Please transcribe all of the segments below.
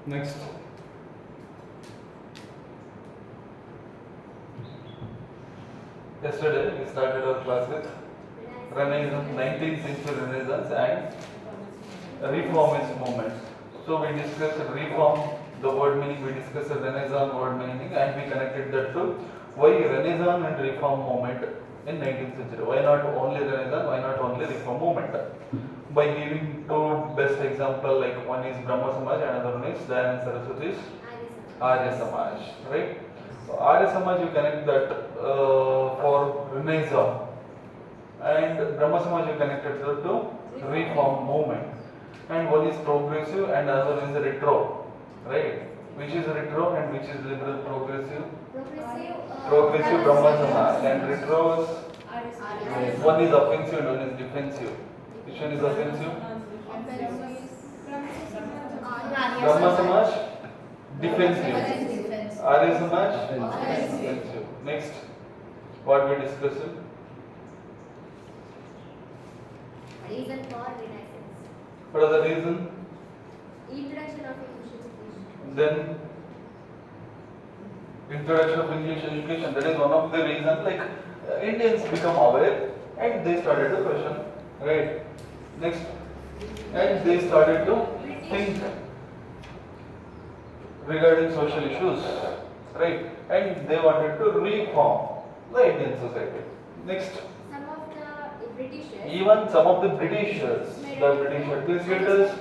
Next. Yesterday we started our class with Renaissance, 19th century Renaissance and Reformist movements. So we discussed Reform, the word meaning, we discussed Renaissance word meaning, and we connected that to why Renaissance and Reform movement in 19th century. Why not only Renaissance? Why not only Reform movement? By giving two best example, like one is Brahma Samaj, another one is Dayananda Saraswati's Arya Samaj, right? So Arya Samaj you connect that for Renaissance, and Brahma Samaj you connected that to Reform movement, and one is progressive and another one is retro, right? Which is retro and which is liberal progressive? Progressive Brahma Samaj, and retro is one is offensive and one is defensive. Which one is offensive? Brahma Samaj defensive. Arya Samaj defensive. Next, what we discussed? Reason for Renaissance. What are the reason? Introduction of English education. Then introduction of English education. That is one of the reasons. Like Indians become aware and they started to question, right? Next, and they started to think regarding social issues, right? And they wanted to reform the Indian society. Next, Some of the Britishers. even some of the Britishers, the British administrators,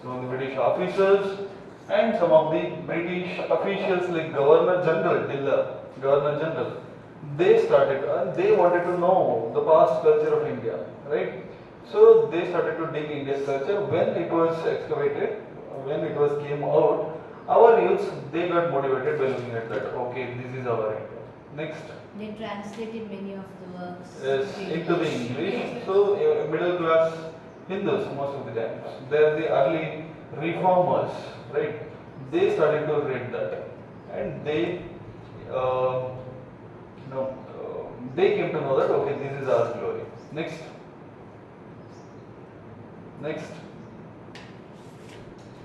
some of the British officers, and some of the British officials like Governor General, Governor General, they started, they wanted to know the past culture of India, right? So they started to dig India's culture. When it was excavated, when it was came out, our youths, they got motivated by looking at that. Okay, this is our India. Next. They translated many of the works Yes, into the English. So middle class Hindus most of the times, they are the early reformers, right? They started to read that, and they they came to know that okay, this is our glory. Next. Next.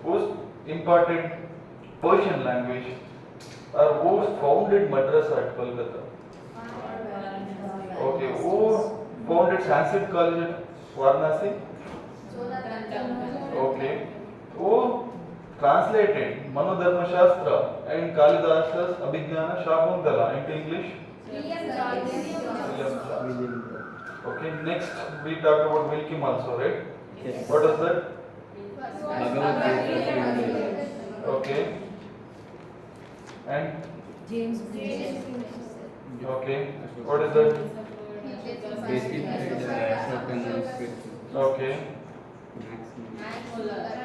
Who's imparted Persian language or who founded Madrasa at Kolkata? Okay, who founded Sanskrit College at Varanasi? Okay. Who translated Manu Dharma Shastra and Kalidasa's Abhijnana Shakuntala into English? William Johnson. Okay, next we talked about Wilkim also, right? Yes. What is that? Bhagavad Gita. Okay. And James Bridges. okay, what is that? Basic Ashok and Sanskrit. Okay,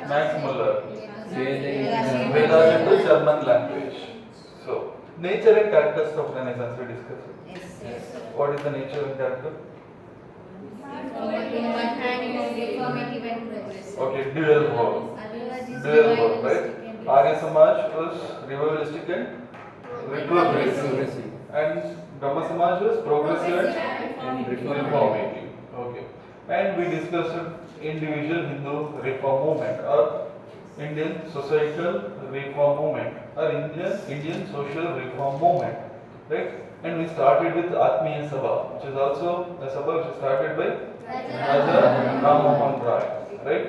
Max Muller. Veda Vedas into German language. So, nature and characters of Renaissance we discussed. Yes. What is the nature and character? In one hand it is reformative and progressive. Okay, dual role. Otherwise it's Dual role, revivalistic right? and Arya Samaj was revivalistic and retrogressive. Progressive. And Brahma Samaj was progressive and And reformative. Okay. And we discussed individual Hindu reform movement or Indian societal reform movement or Indian social reform movement, right? And we started with Atmiya Sabha, which is also a Sabha which is started by Raja Ram Mohan Roy, right?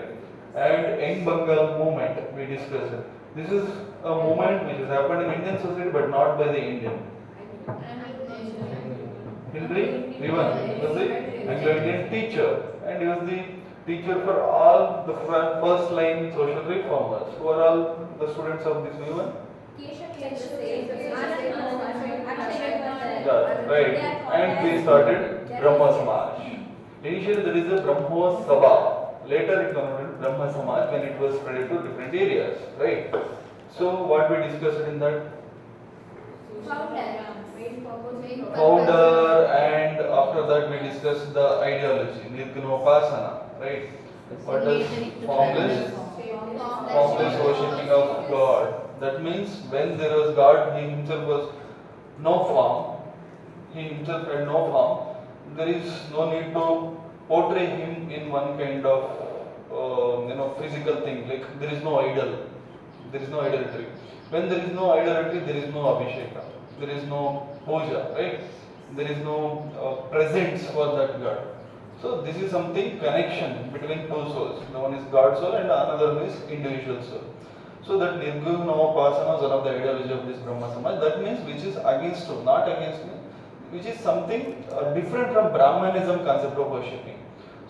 And Young Bengal movement we discussed. This is a movement which has happened in Indian society but not by the Indian. Henry Rivan was the Anglo-Indian teacher, and he was the teacher for all the first line social reformers. Who are all the students of this movement? Yeah, right. And we started Brahma Samaj. Initially there is a Brahmo Sabha. Later it converted Brahma Samaj when it was spread to different areas, right? So what we discussed in that? Founder, and after that we discussed the ideology, Nirgunopasana, right? What is formless? Formless worshipping of God. That means when there was God, He Himself was no form. He Himself had no form. There is no need to portray Him in one kind of physical thing. Like there is no idol. there is no idolatry. When there is no idolatry, there is no abhisheka, there is no puja, right? There is no presence for that god. So this is something connection between two souls. The one is God soul and another one is individual soul. So that Nirguna Upasana is one of the ideology of this Brahma Samaj. That means which is against you, not against me, which is something different from Brahmanism concept of worshipping.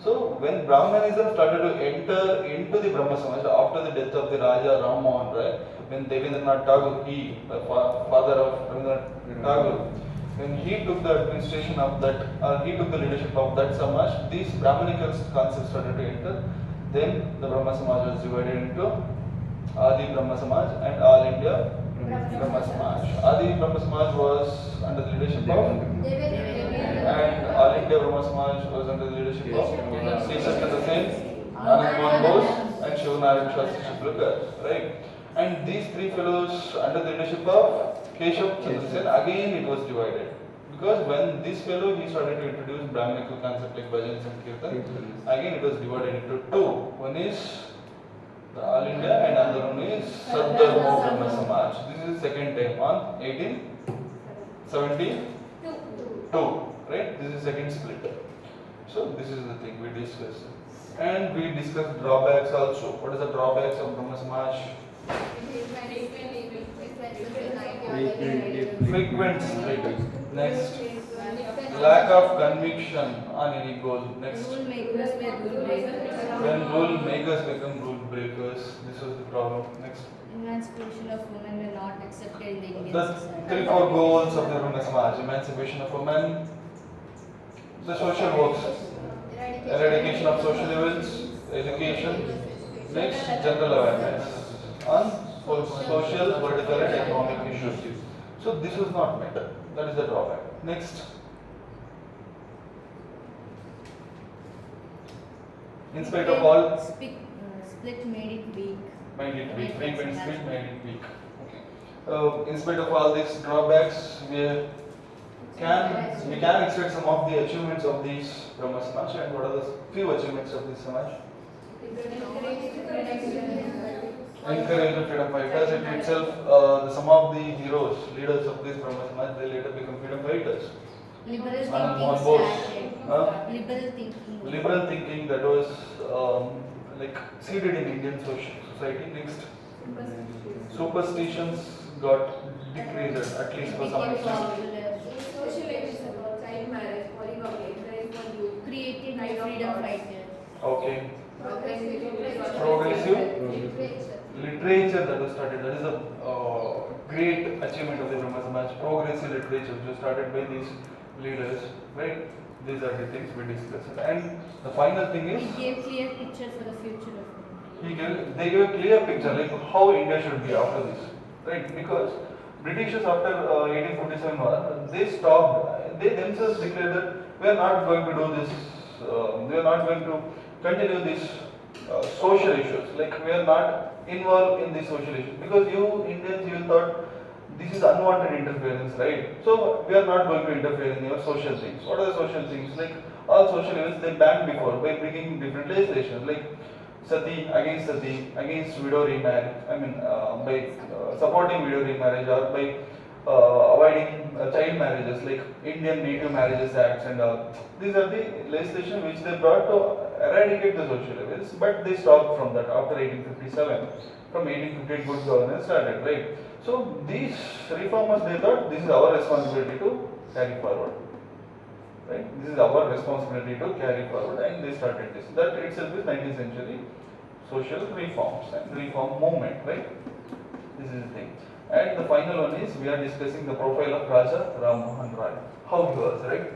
So when Brahmanism started to enter into the Brahma Samaj after the death of the Raja Ram Mohan Rai, when Devendranath Tagore, he, the father of Rabindranath Tagore, when he took the administration of that, he took the leadership of that Samaj, these Brahmanical concepts started to enter. Then the Brahma Samaj was divided into Adi Brahma Samaj and All India Brahma Samaj. Adi Brahma Samaj was under the leadership of, and All India Brahma Samaj was under the leadership of Sri Satyendra Sen, Anand Mohan Bose and Shivanarayan Shastri Shiplekar, right? And these three fellows under the leadership of Keshav Chandra Sen, again it was divided. Because when this fellow he started to introduce Brahminical concept like bhajans and kirtan, again it was divided into two. One is the All India and another one is Sadharma Brahma Samaj. This is the second time on 1872, right? This is second split. So this is the thing we discussed. And we discussed drawbacks also. What is the drawbacks of Brahma Samaj? Frequent split. Next, lack of conviction on any goal. Next, Rule makers were rule breakers. when rule makers become rule breakers, this was the problem. Next, Emancipation of women were not accepted in the Indian the society. 3-4 goals of the Brahma Samaj: emancipation of women, the social works, eradication of social evils, education. Next, general awareness on social, political, and economic issues. So this was not met. That is the drawback. Next, in spite of all, Split made it weak. made it weak. Frequent split made it weak. Okay. In spite of all these drawbacks, we can expect some of the achievements of these Brahma Samaj. And what are the few achievements of this Samaj? Encourage the freedom fighters. It itself, some of the heroes, leaders of this Brahma Samaj, they later become freedom fighters. Liberal Anand thinking Mohan Bose. started. Liberal thinking. Liberal thinking that was like seeded in Indian society. Next, superstitions got decreased at least for some Became extent. popular. Social issues about child marriage, polygamy, encouragement youth, Created by freedom fighters. Okay. progressive Progressive literature that was started. That is a great achievement of the Brahma Samaj. Progressive literature which was started by these leaders, right? These are the things we discussed. And the final thing is, It gave clear picture for the future of India. they gave a clear picture like how India should be after this, right? Because Britishers after 1847 war, they stopped. They themselves declared that we are not going to do this. We are not going to continue these social issues. Like we are not involved in these social issues because you Indians, you thought this is unwanted interference, right? So we are not going to interfere in your social things. What are the social things? Like all social events they banned before by bringing different legislation, like sati, against widow remarriage. I mean, by supporting widow remarriage or by avoiding child marriages, like Indian Native Marriages Acts and all. These are the legislation which they brought to eradicate the social evils, but they stopped from that after 1857. From 1858, good governance started, right? So these reformers, they thought this is our responsibility to carry forward, right? This is our responsibility to carry forward, and they started this. That itself is 19th century social reforms and reform movement, right? This is the thing. And the final one is we are discussing the profile of Raja Ram Mohan Rai. How he was, right?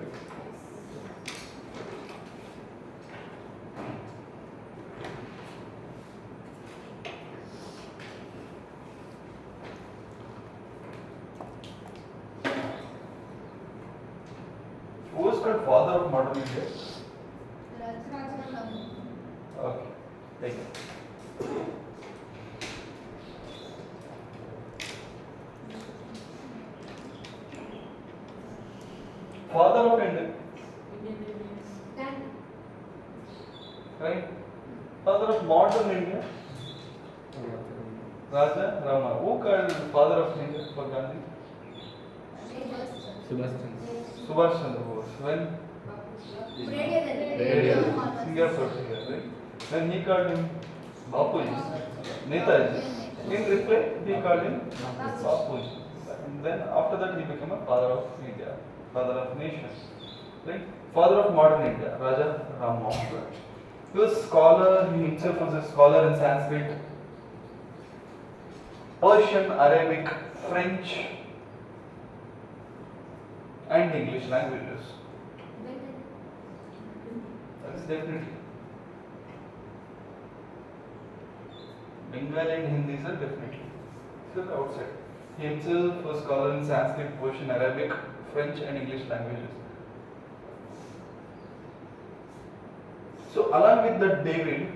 Who was called father of modern India? Okay, take it. Father of India, right? Father of modern India. Raja Rama. Who called father of India for Gandhi? Subhash Chandra. Subhash Chandra Bose. When? Singapore here, right? When he called him Bapuji, Netaji. In reply, he called him Bapuji. And then after that, he became a father of India, father of nation, right? Father of modern India, Raja Ram Mohan Roy. He was a scholar. He himself was a scholar in Sanskrit, Persian, Arabic, French, and English languages. That is definitely. Bengali and Hindi, sir, definitely. Sir, outside. He himself was a scholar in Sanskrit, Persian, Arabic, French, and English languages. So, along with that, David,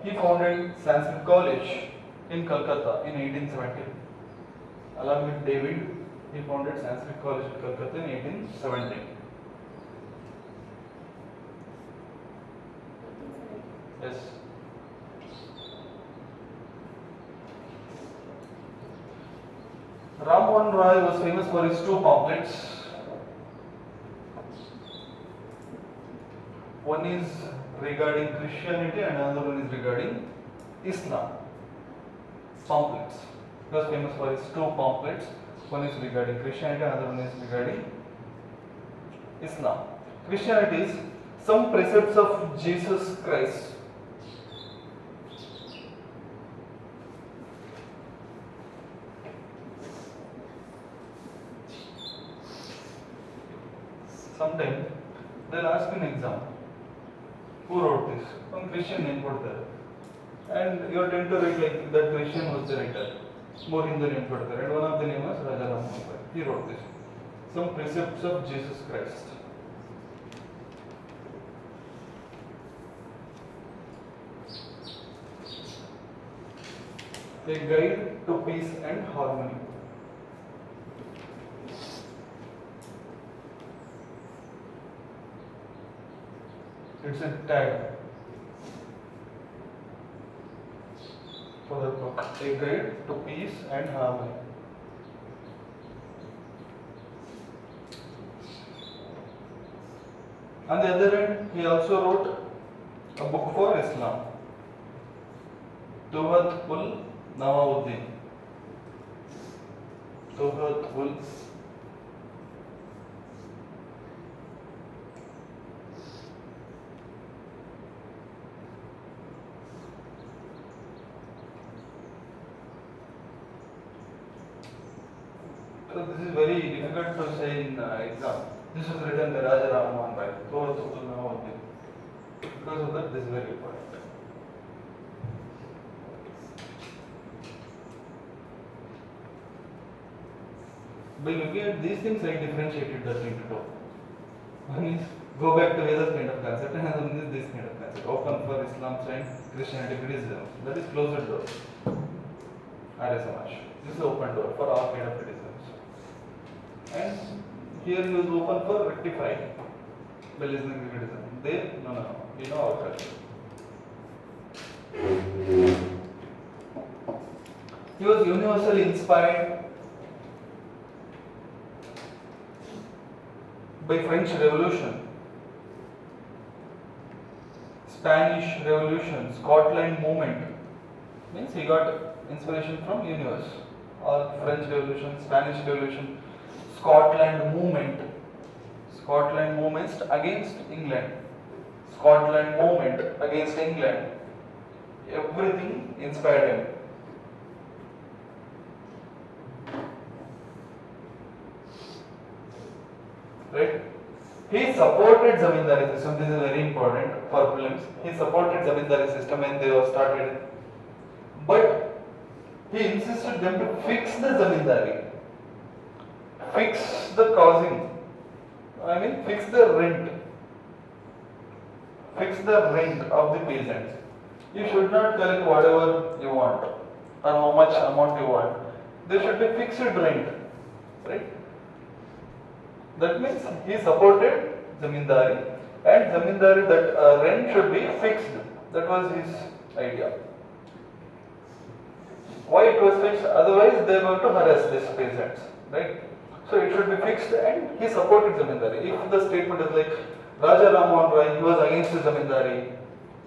he founded Sanskrit College in Calcutta in 1870. Along with David, he founded Sanskrit College in Calcutta in 1870. Yes. Ram Mohan Roy was famous for his two pamphlets. One is regarding Christianity and another one is regarding Islam. Pamphlets. He was famous for his two pamphlets. One is regarding Christianity, another one is regarding Islam. Christianity is some precepts of Jesus Christ. Sometimes they'll ask an exam. Who wrote this? Some Christian name put there. And you tend to write like that Christian was the writer. More Hindu name put there. And one of the name was Raja Ram Mohan Roy. He wrote this. Some precepts of Jesus Christ. A guide to peace and harmony. It's a tag for the book. A guide to peace and harmony. On the other hand, he also wrote a book for Islam. Tuhfat ul Nawauddin. Tuhfat ul So this is very difficult to say in exam. This was written by Raja Ram Mohan Roy. Tuhfat ul Nawauddin. Because of that, this is very important. By looking at these things, I differentiated the thing to do. One is go back to Vedas kind of concept, and another one is this kind of concept. Open for Islam side, Christianity, Buddhism. That is closed door. Arya Samaj. This is open door for all kind of criticisms. And here you is open for rectifying by listening to criticism. There, no. You know our culture. He was universally inspired by French Revolution, Spanish Revolution, Scotland movement. Means he got inspiration from universe. Or French Revolution, Spanish Revolution, Scotland movement. Scotland movements against England. Scotland movement against England. Everything inspired him. Right? He supported Zamindari system. This is very important for prelims. He supported Zamindari system when they were started. But he insisted them to fix the Zamindari. Fix the causing. Fix the rent. Fix the rent of the peasants. You should not collect whatever you want or how much amount you want. There should be fixed rent. Right? That means he supported Zamindari, and Zamindari that rent should be fixed. That was his idea. Why it was fixed? Otherwise they are going to harass these peasants, right? So it should be fixed, and he supported zamindari. If the statement is like Raja Ram Mohan Roy, he was against zamindari,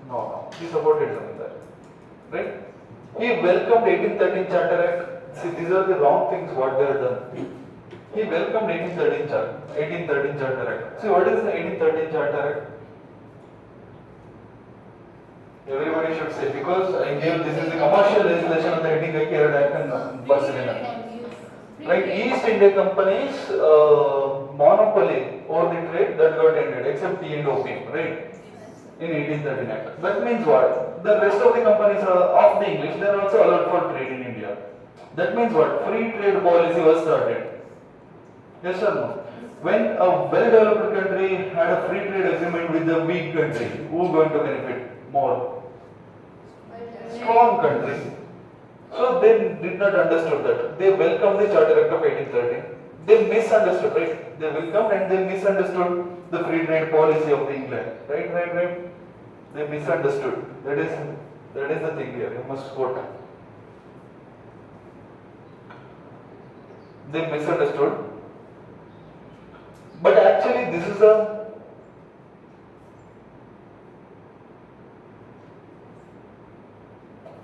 no, he supported zamindari, right? He welcomed 1813 Charter Act. See, these are the wrong things what they have done. He welcomed 1813 Charter Act. See, what is the 1813 Charter Act? Everybody should say, because I gave this is the commercial legislation of the heading I carried act and Barcelona. Right, East India Company's monopoly over the trade that got ended, except tea and opium, right? In 1813 Act. That means what? The rest of the companies of the English, they are also allowed for trade in India. That means what? Free trade policy was started. Yes or no? When a well-developed country had a free trade agreement with a weak country, who is going to benefit more? Strong country. So they did not understood that. They welcomed the Charter Act of 1813. They misunderstood, right? They welcomed and they misunderstood the free trade policy of the England. Right. They misunderstood. That is the thing here. You must quote. They misunderstood. But actually this is a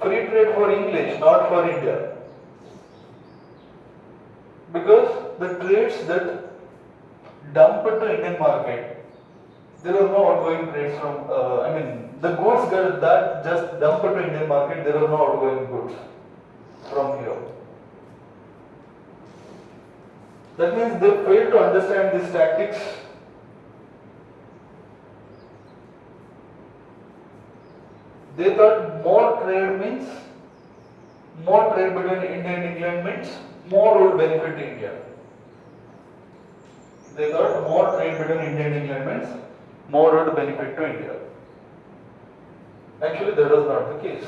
free trade for English, not for India. Because the trades that dump to Indian market, there are no outgoing trades from, the goods that just dump to Indian market, there are no outgoing goods from here. That means they fail to understand these tactics. They thought more trade means, more trade between India and England means more would benefit India. They thought more trade between India and England means more would benefit to India. Actually, that was not the case.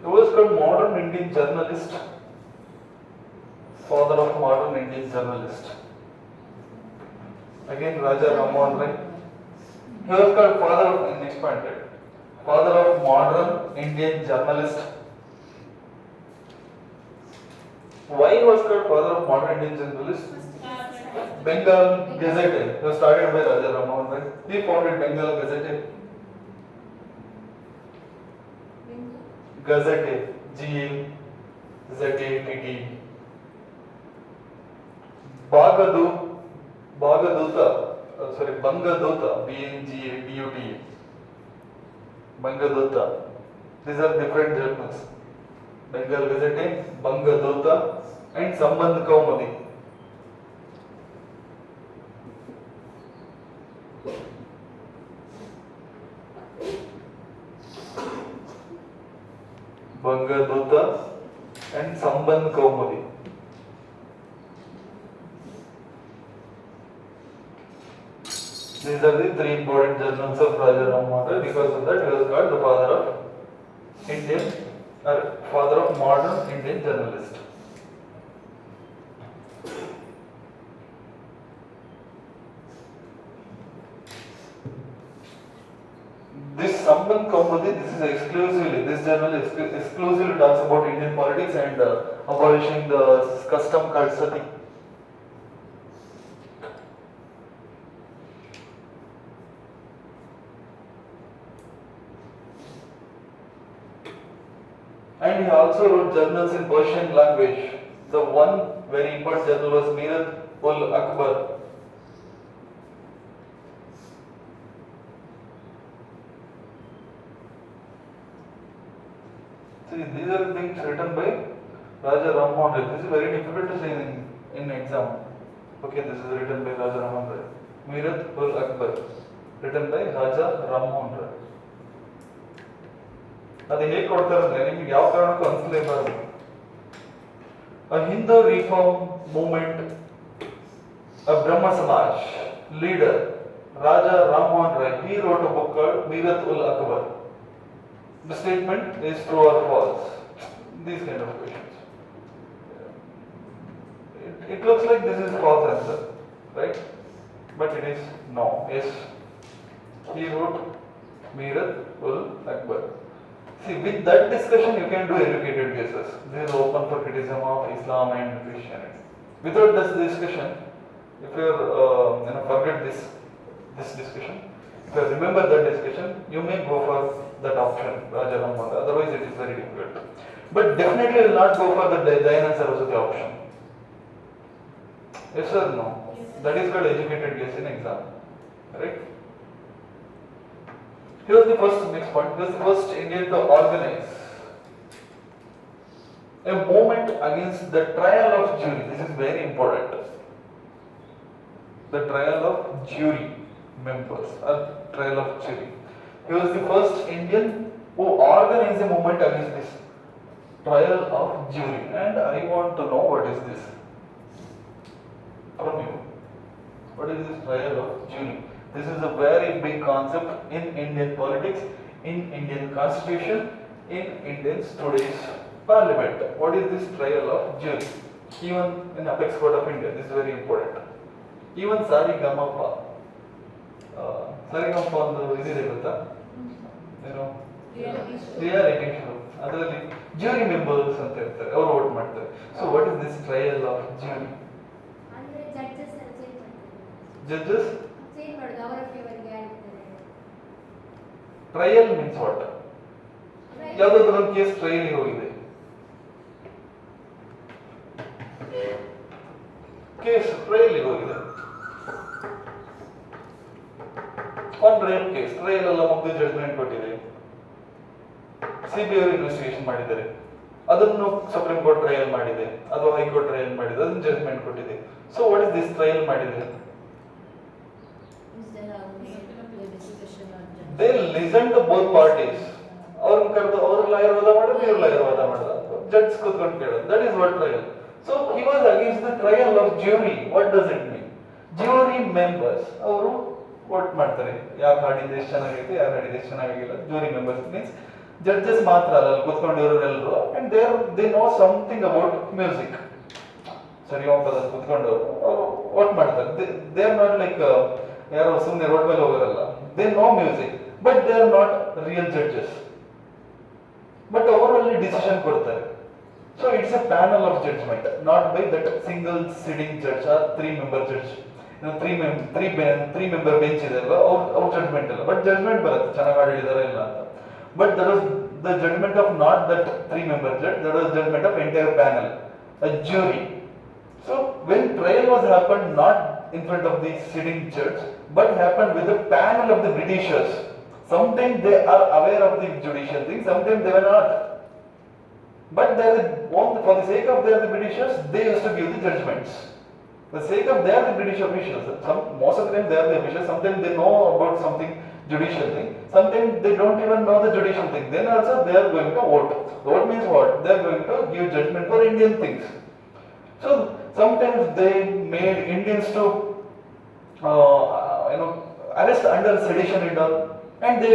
He was called modern Indian journalist, father of modern Indian journalist. Again, Raja Ram Mohan Roy. He was called father of, next point, right? Father of modern Indian journalist. Why he was called father of modern Indian journalist? Bengal Gazette. He was started by Raja Ram Mohan Roy. He founded Bengal Gazette. Gazette, G-A-Z-A-T-T. Bangaduta, B-N-G-A-D-U-T. Bangaduta. These are different journals. Bengal Gazette, Bangaduta, and Sambandh Kaumadi. Bangaduta and Sambandh Kaumadi. These are the three important journals of Raja Ram Mohan Roy. Because of that, he was called the father of Indian, or father of modern Indian journalist. This Sambandh Kaumadi, this journal exclusively talks about Indian politics and abolishing the custom called sati. And he also wrote journals in Persian language. The one very important journal was Mirat-ul-Akbar. See, these are the things written by Raja Ram Mohan Roy. This is very difficult to say in exam. Okay, this is written by Raja Ram Mohan Roy. Mirat-ul-Akbar, written by Raja Ram Mohan Roy. ಅದು ಹೇಗೆ ಕೊಡ್ತಾರೆ ಅಂದ್ರೆ ನಿಮ್ಗೆ ಯಾವ ಕಾರಣಕ್ಕೂ ಅನಿಸಲೇಬಾರದು. A Hindu reform movement, a Brahma Samaj leader, Raja Ram Mohan Roy, he wrote a book called Mirat-ul-Akbar. The statement is true or false. These kind of questions. it looks like this is false answer, right? But it is no. Yes, he wrote Mirat ul Akbar. See, with that discussion, you can do educated guesses. This is open for criticism of Islam and Christianity. Without this discussion, if you forget this discussion, if you remember that discussion, you may go for that option, Raja Ramanda. Otherwise, it is very difficult. But definitely, you will not go for the Dayana Saraswati option. Yes or no? That is called educated guess in exam, right? Here's the first next point. Here's the first Indian to organize a movement against the trial of jury. This is very important. The trial of jury members, or trial of jury. He was the first Indian who organized a movement against this trial of jury. And I want to know what is this from you. What is this trial of jury? This is a very big concept in Indian politics, in Indian constitution, in Indian today's parliament. What is this trial of jury? Even in Apex Court of India, this is very important. Even Sarigamapa. Sarigamapa ಒಂದು ಇದಿದೆ ಗೊತ್ತಾ? ಏನು? Reality show. ಅದರಲ್ಲಿ jury members ಅಂತ ಇರ್ತಾರೆ, ಅವರು vote ಮಾಡ್ತಾರೆ. So what is this trial of jury? ಅಂದ್ರೆ ಜಡ್ಜಸ್ ಚೇಂಜ್ ಮಾಡ್ತಾರೆ. Judges? ಚೇಂಜ್ ಮಾಡೋದು ಅವರ ಫೇವರ್ಗೆ ಆಗ್ತಾರೆ. Trial means what? ಯಾವುದಾದ್ರೂ ಒಂದು ಕೇಸ್ ಟ್ರಯಲ್ಗೆ ಹೋಗಿದೆ. ಕೇಸ್ ಟ್ರಯಲ್ಗೆ ಹೋಗಿದೆ. ಒಂದು ರೇಪ್ ಕೇಸ್ ಟ್ರಯಲ್ ಎಲ್ಲ ಮುಗಿದು ಜಡ್ಜ್ಮೆಂಟ್ ಕೊಟ್ಟಿದೆ. ಸಿಬಿಐ ಇನ್ವೆಸ್ಟಿಗೇಷನ್ ಮಾಡಿದ್ದಾರೆ, ಅದನ್ನು ಸುಪ್ರೀಂ ಕೋರ್ಟ್ ಟ್ರಯಲ್ ಮಾಡಿದೆ, ಅದು ಹೈಕೋರ್ಟ್ ಟ್ರಯಲ್ ಮಾಡಿದೆ, ಅದನ್ನು ಜಡ್ಜ್ಮೆಂಟ್ ಕೊಟ್ಟಿದೆ. So what is this trial ಮಾಡಿದೆ? They listen to both parties. ಅವ್ರನ್ನ ಕರೆದು ಅವ್ರ ಲಾಯರ್ ವಾದ ಮಾಡೋದು, ಇವ್ರ ಲಾಯರ್ ವಾದ ಮಾಡೋದು, ಜಡ್ಜ್ ಕೂತ್ಕೊಂಡು ಕೇಳೋದು. That is what trial. So he was against the trial of jury. What does it mean? Jury members ಅವರು ವೋಟ್ ಮಾಡ್ತಾರೆ, ಯಾರು ಹಾಡಿದ್ರೆ ಎಷ್ಟು ಚೆನ್ನಾಗೈತೆ, ಯಾರು ಹಾಡಿದ್ರೆ ಎಷ್ಟು ಚೆನ್ನಾಗಿಲ್ಲ. ಜ್ಯೂರಿ ಮೆಂಬರ್ಸ್ ಮೀನ್ಸ್ ಜಡ್ಜಸ್ ಮಾತ್ರ ಅಲ್ಲ, ಕೂತ್ಕೊಂಡಿರೋರೆಲ್ಲರೂ. And they know something about music. ಸರಿ ಹೋಗ್ತದ ಕೂತ್ಕೊಂಡು ಅವರು ವೋಟ್ ಮಾಡ್ತಾರೆ. ದೇ ಆರ್ ನಾಟ್ ಲೈಕ್ ಯಾರೋ ಸುಮ್ಮನೆ ರೋಡ್ ಮೇಲೆ ಹೋಗೋರಲ್ಲ. They know music, but they are not real judges. But ಅವರಲ್ಲಿ ಡಿಸಿಷನ್ ಕೊಡ್ತಾರೆ. So it's a panel of judgment, not by that single sitting judge are 3 member judge. Three member bench ಇದೆ ಅಲ್ವಾ, ಅವ್ರ judgment ಅಲ್ಲ. But judgment ಬರುತ್ತೆ ಚೆನ್ನಾಗಿ ಆಡಿದಾರೆ ಇಲ್ಲ ಅಂತ. But that was the judgment of not that 3 member judge, that was judgment of entire panel, a jury. So when trial was happened not in front of the sitting judge, but happened with the panel of the Britishers. Sometimes they are aware of the judicial thing, sometimes they were not. But for the sake of they are the Britishers, they used to give the judgments. For the sake of they are the British officials. Most of the time they are the officials. Sometimes they know about something judicial thing. Sometimes they don't even know the judicial thing. Then also they are going to vote. Vote means what? They are going to give judgment for Indian things. So sometimes they made Indians to arrest under sedition and all. And they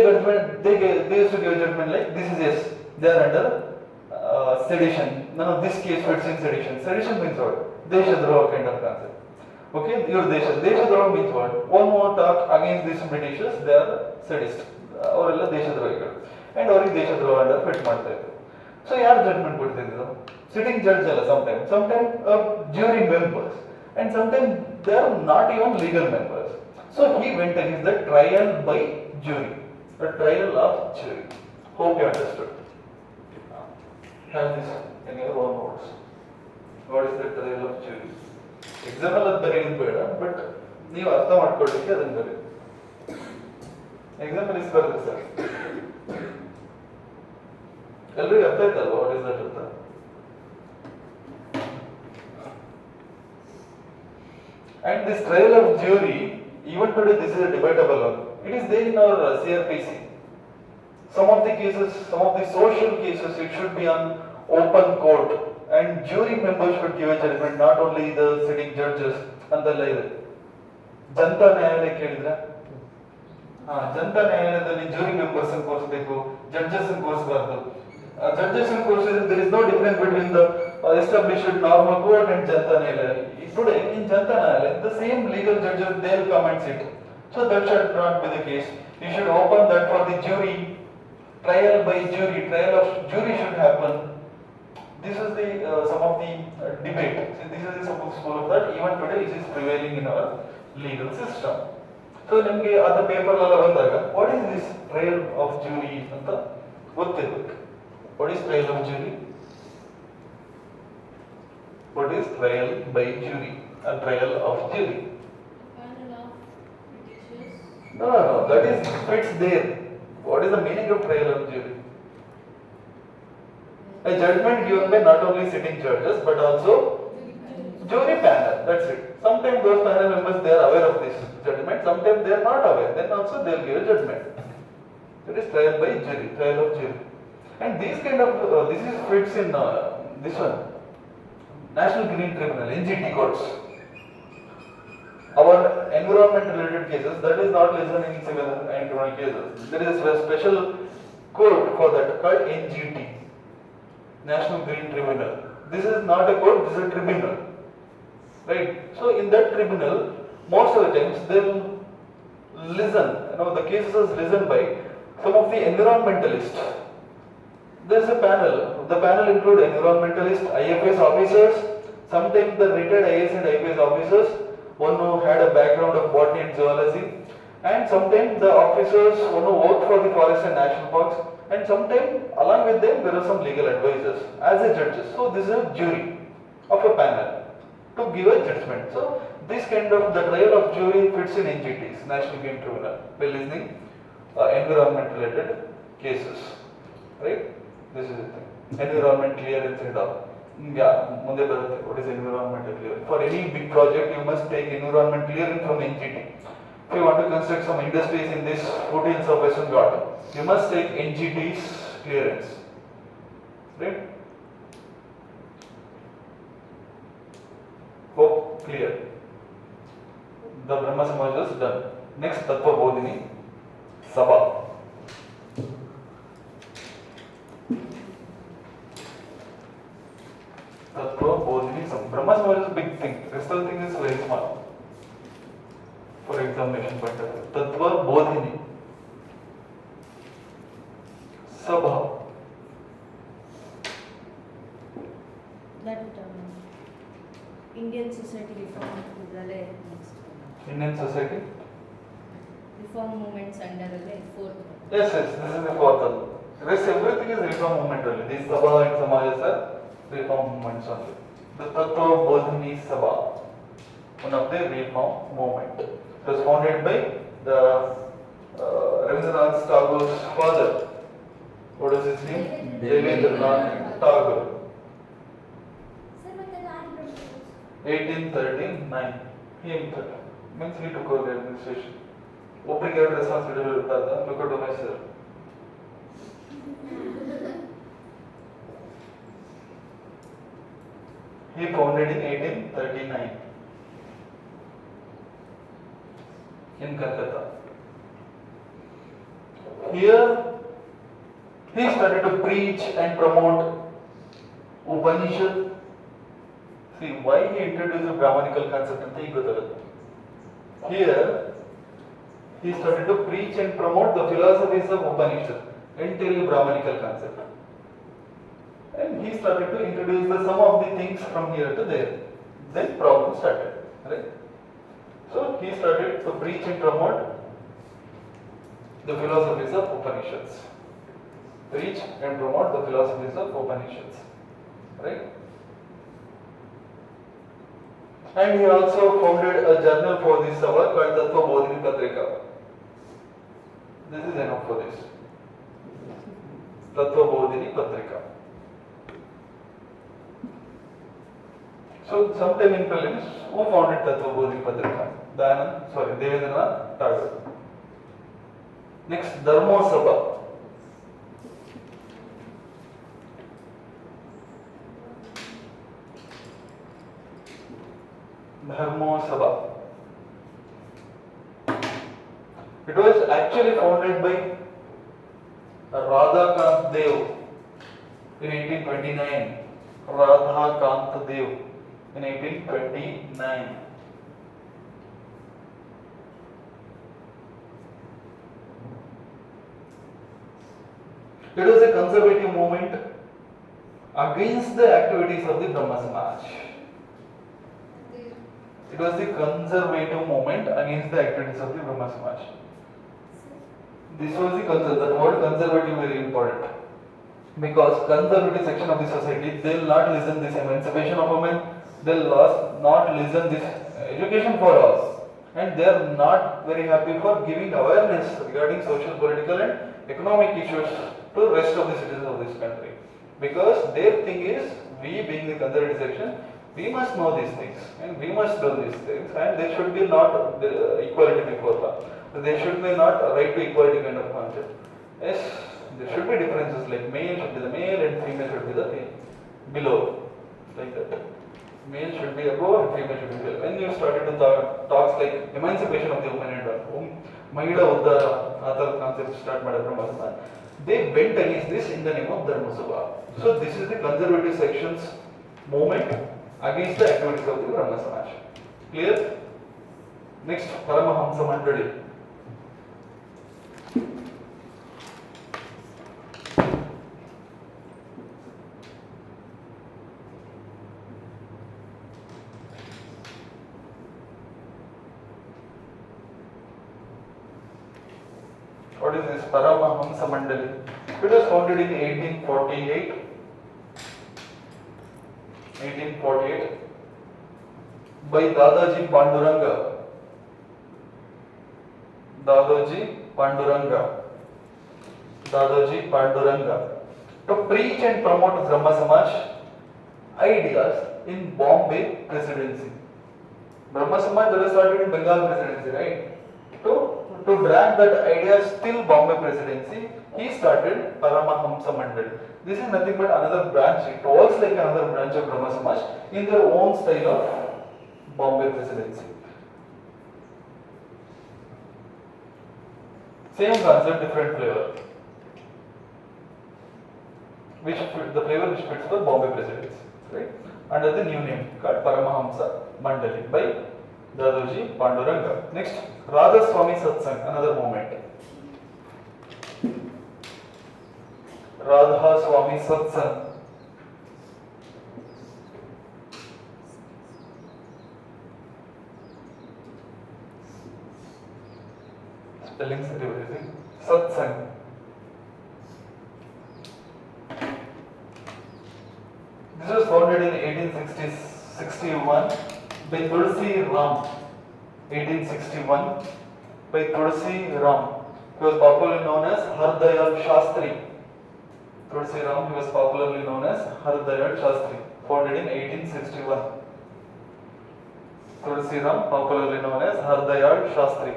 used to give judgment like this is yes, they are under sedition. None of this case fits in sedition. Sedition means what? Deshadroha kind of concept. Okay, your Deshadroha means what? One more talk against these Britishers, they are sadists. ಅವರೆಲ್ಲ ದೇಶದ್ರೋಹಿಗಳು. And ಅವ್ರಿಗೆ ದೇಶದ್ರೋಹ ಅಂತ fit ಮಾಡ್ತಾ ಇದ್ರು. So ಯಾರು judgement ಕೊಡ್ತಿದ್ರು? Sitting judge ಅಲ್ಲ. Sometime jury members, and sometime they are not even legal members. So he went against the trial by jury, the trial of jury. Hope you understood. Have this in your own words. What is the trial of jury? Exam ಅಲ್ಲಿ ಅದು ಬರೆಯೋದು ಬೇಡ, but ನೀವು ಅರ್ಥ ಮಾಡ್ಕೊಳ್ಳಿಕ್ಕೆ ಅದನ್ನು ಬರೀ. Example is ಬರುತ್ತೆ ಸರ್. ಎಲ್ರಿಗೂ ಅರ್ಥ ಆಯ್ತಲ್ವಾ ವಾಟ್ ಇಸ್ ದಟ್ ಅಂತ? And this trial of jury, even today this is a debatable one. It is there in our CRPC. Some of the cases, some of the social cases, it should be on open court, and jury members should give a judgment, not only the sitting judges. ಅಂತೆಲ್ಲ ಇದೆ. ಜನತಾ ನ್ಯಾಯಾಲಯ ಕೇಳಿದ್ರೆ, ಜನತಾ ನ್ಯಾಯಾಲಯದಲ್ಲಿ jury members ಅನ್ನು ಕೂರಿಸಬೇಕು, judges ಅನ್ನು ಕೂರಿಸಬಾರ್ದು. Judges ಅನ್ನು ಕೂರಿಸಿದ್ರೆ there is no difference between the established normal court and Janata ನ್ಯಾಯಾಲಯ. today in Janata Nyayalaya, the same legal judges, they'll come and sit. So that should not be the case. You should open that for the jury, trial by jury, trial of jury should happen. This is the some of the debate. So this is the suppose of that even today it is prevailing in our legal system. So ನಿಮಗೆ ಅದ paper ಎಲ್ಲ ಬಂದಾಗ what is this trial of jury ಅಂತ ಗೊತ್ತಿರಬೇಕು. What is trial of jury? What is trial by jury? A trial of jury. Panel of Britishers. No, that is fits there. What is the meaning of trial of jury? A judgment given by not only sitting judges but also jury panel. That's it. Sometimes those panel members they are aware of this judgment. Sometimes they are not aware. Then also they will give a judgment. That is trial by jury, trial of jury. And these kind of this is fits in this one. National Green Tribunal, NGT courts. Our environment related cases, that is not listened in civil and criminal cases. There is a special court for that called NGT, National Green Tribunal. This is not a court, this is a tribunal. Right? So in that tribunal, most of the times they will listen, the cases is listened by some of the environmentalists. There is a panel. The panel include environmentalists, IFS officers, sometimes the retired IAS and IPS officers, one who had a background of botany and zoology, and sometimes the officers who worked for the forest and national parks, and sometimes along with them there are some legal advisors as a judges. So this is a jury of a panel to give a judgment. So this kind of the trial of jury fits in NGTs, National Green Tribunal, by listening environment related cases. Right? This is the thing. Environment clearance and all. Yeah, ಮುಂದೆ ಬರುತ್ತೆ. What is environmental clearance? For any big project, you must take environment clearance from NGT. If you want to construct some industries in this foothills of Western Ghat, you must take NGT's clearance. Right? Hope clear. The Brahma Samaj was done. Next, Tattva Bodhini Sabha. Tattva Bodhini Sabha. Brahma Samaj is a big thing. Rest of the thing is very small. For examination point of view. Tattva Bodhini Sabha. That Indian society reform under next. Indian society? Reform movements under the fourth. Yes, this is the fourth one. Rest everything is reform movement only. These Sabha and Samajas are reform movements only. The Tattva Bodhini Sabha, one of the reform movement. It was founded by the Rabindranath Tagore's father. What is his name? Devendranath Tagore. 1839. He means he took over the administration. ಒಬ್ಬರಿಗೆ ಎರಡು responsibility ಇರ್ತದ look at Umesh sir. He founded in 1839 in Calcutta. Here he started to preach and promote Upanishad. See why he introduced the Brahmanical concept anta ಈಗ ಗೊತ್ತಾಗುತ್ತೆ. Here he started to preach and promote the philosophies of Upanishad, entirely Brahmanical concept. And he started to introduce some of the things from here to there. Then problem started, right? So he started to preach and promote the philosophies of Upanishads. Preach and promote the philosophies of Upanishads, right? And he also founded a journal for this Sabha called Tattva Bodhini Patrika. This is enough for this. Tattva Bodhini Patrika. So sometime in prelims, who founded Tattva Bodhini Patrika? Devendranath Tagore. Next, Dharma Sabha. Dharma Sabha. It was actually founded by Radhakant Dev in 1829. Radhakant Dev in 1829. It was a conservative movement against the activities of the Brahma Samaj. It was the conservative movement against the activities of the Brahma Samaj. This was the that word conservative very important. Because conservative section of the society, they will not listen this emancipation of women, they will not listen this education for all. And they are not very happy for giving awareness regarding social, political and economic issues to the rest of the citizens of this country. Because their thing is, we being the conservative section, we must know these things and we must do these things, and there should be not equality before law. There should be not a right to equality kind of concept. Yes, there should be differences, like male should be the male and female should be the below, like that. Male should be above and female should be below. When you started to talks like emancipation of the women and Mahila Uddara, other concepts start from they went against this in the name of Dharma Sabha. So this is the conservative section's movement against the activities of the Brahma Samaj. Clear? Next, Paramahamsa Mandali. What is this Paramahamsa Mandali? It was founded in 1848. 1848 by Dadaji Panduranga. Dadaji Panduranga. Dadaji Panduranga. To preach and promote Brahma Samaj ideas in Bombay Presidency. Brahma Samaj was started in Bengal Presidency, right? To drag that idea till Bombay Presidency, he started Paramahamsa Mandal. This is nothing but another branch. It works like another branch of Brahma Samaj in their own style of Bombay Presidency. Same concept, different flavor. The flavor which fits for Bombay Presidency, right? Under the new name called Paramahamsa Mandali by Dadaji Panduranga. Next, Radha Swami Satsang, another movement. Radha Swami Satsang. Spelling everything. Satsang. This was founded in 1861 by Tulsi Ram. 1861 by Tulsi Ram. He was popularly known as Hardayal Shastri. Tulsi Ram, he was popularly known as Hardayal Shastri. Founded in 1861. Tulsi Ram, popularly known as Hardayal Shastri.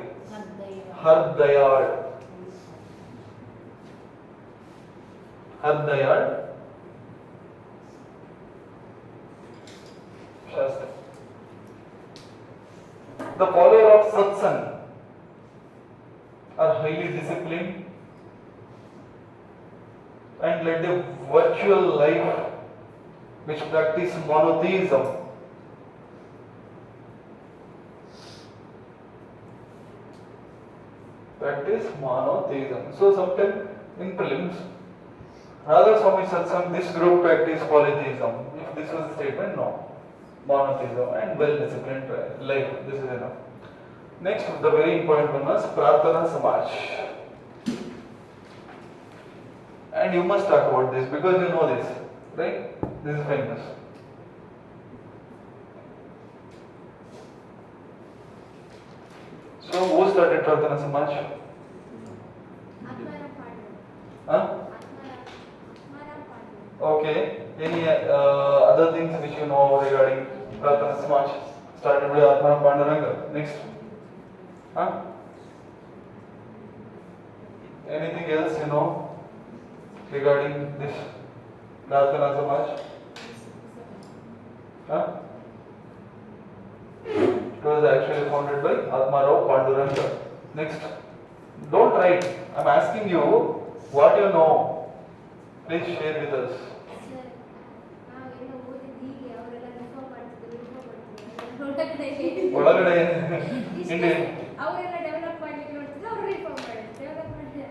Hardayal. Hardayal Shastri. The follower of Satsang are highly disciplined and led a virtual life which practice monotheism. Practice monotheism. So sometimes in prelims, Radha Swami Satsang, this group practice polytheism. If this was a statement, no. Monotheism and well-disciplined life. This is enough. Next, the very important one was Prarthana Samaj. And you must talk about this because you know this, right? This is famous. So, who started Prarthana Samaj? Huh? Okay. Any other things which you know regarding Prarthana Samaj? Started by Atmaram Panduranga. Next. Huh? Anything else you know regarding this Prarthana Samaj? Huh? It was actually founded by Atmarao Panduranga. Next. Don't write. I'm asking you what you know. Please share with us. ಒಳಗಡೆ ಇಂಡಿ ಅವರೆಲ್ಲ develop ಮಾಡ್ಲಿಕ್ಕೆ ನೋಡ್ತಿದ್ರು, ಅವ್ರು reform ಮಾಡಿದ್ರು. Develop ಮಾಡಿದ್ರೆ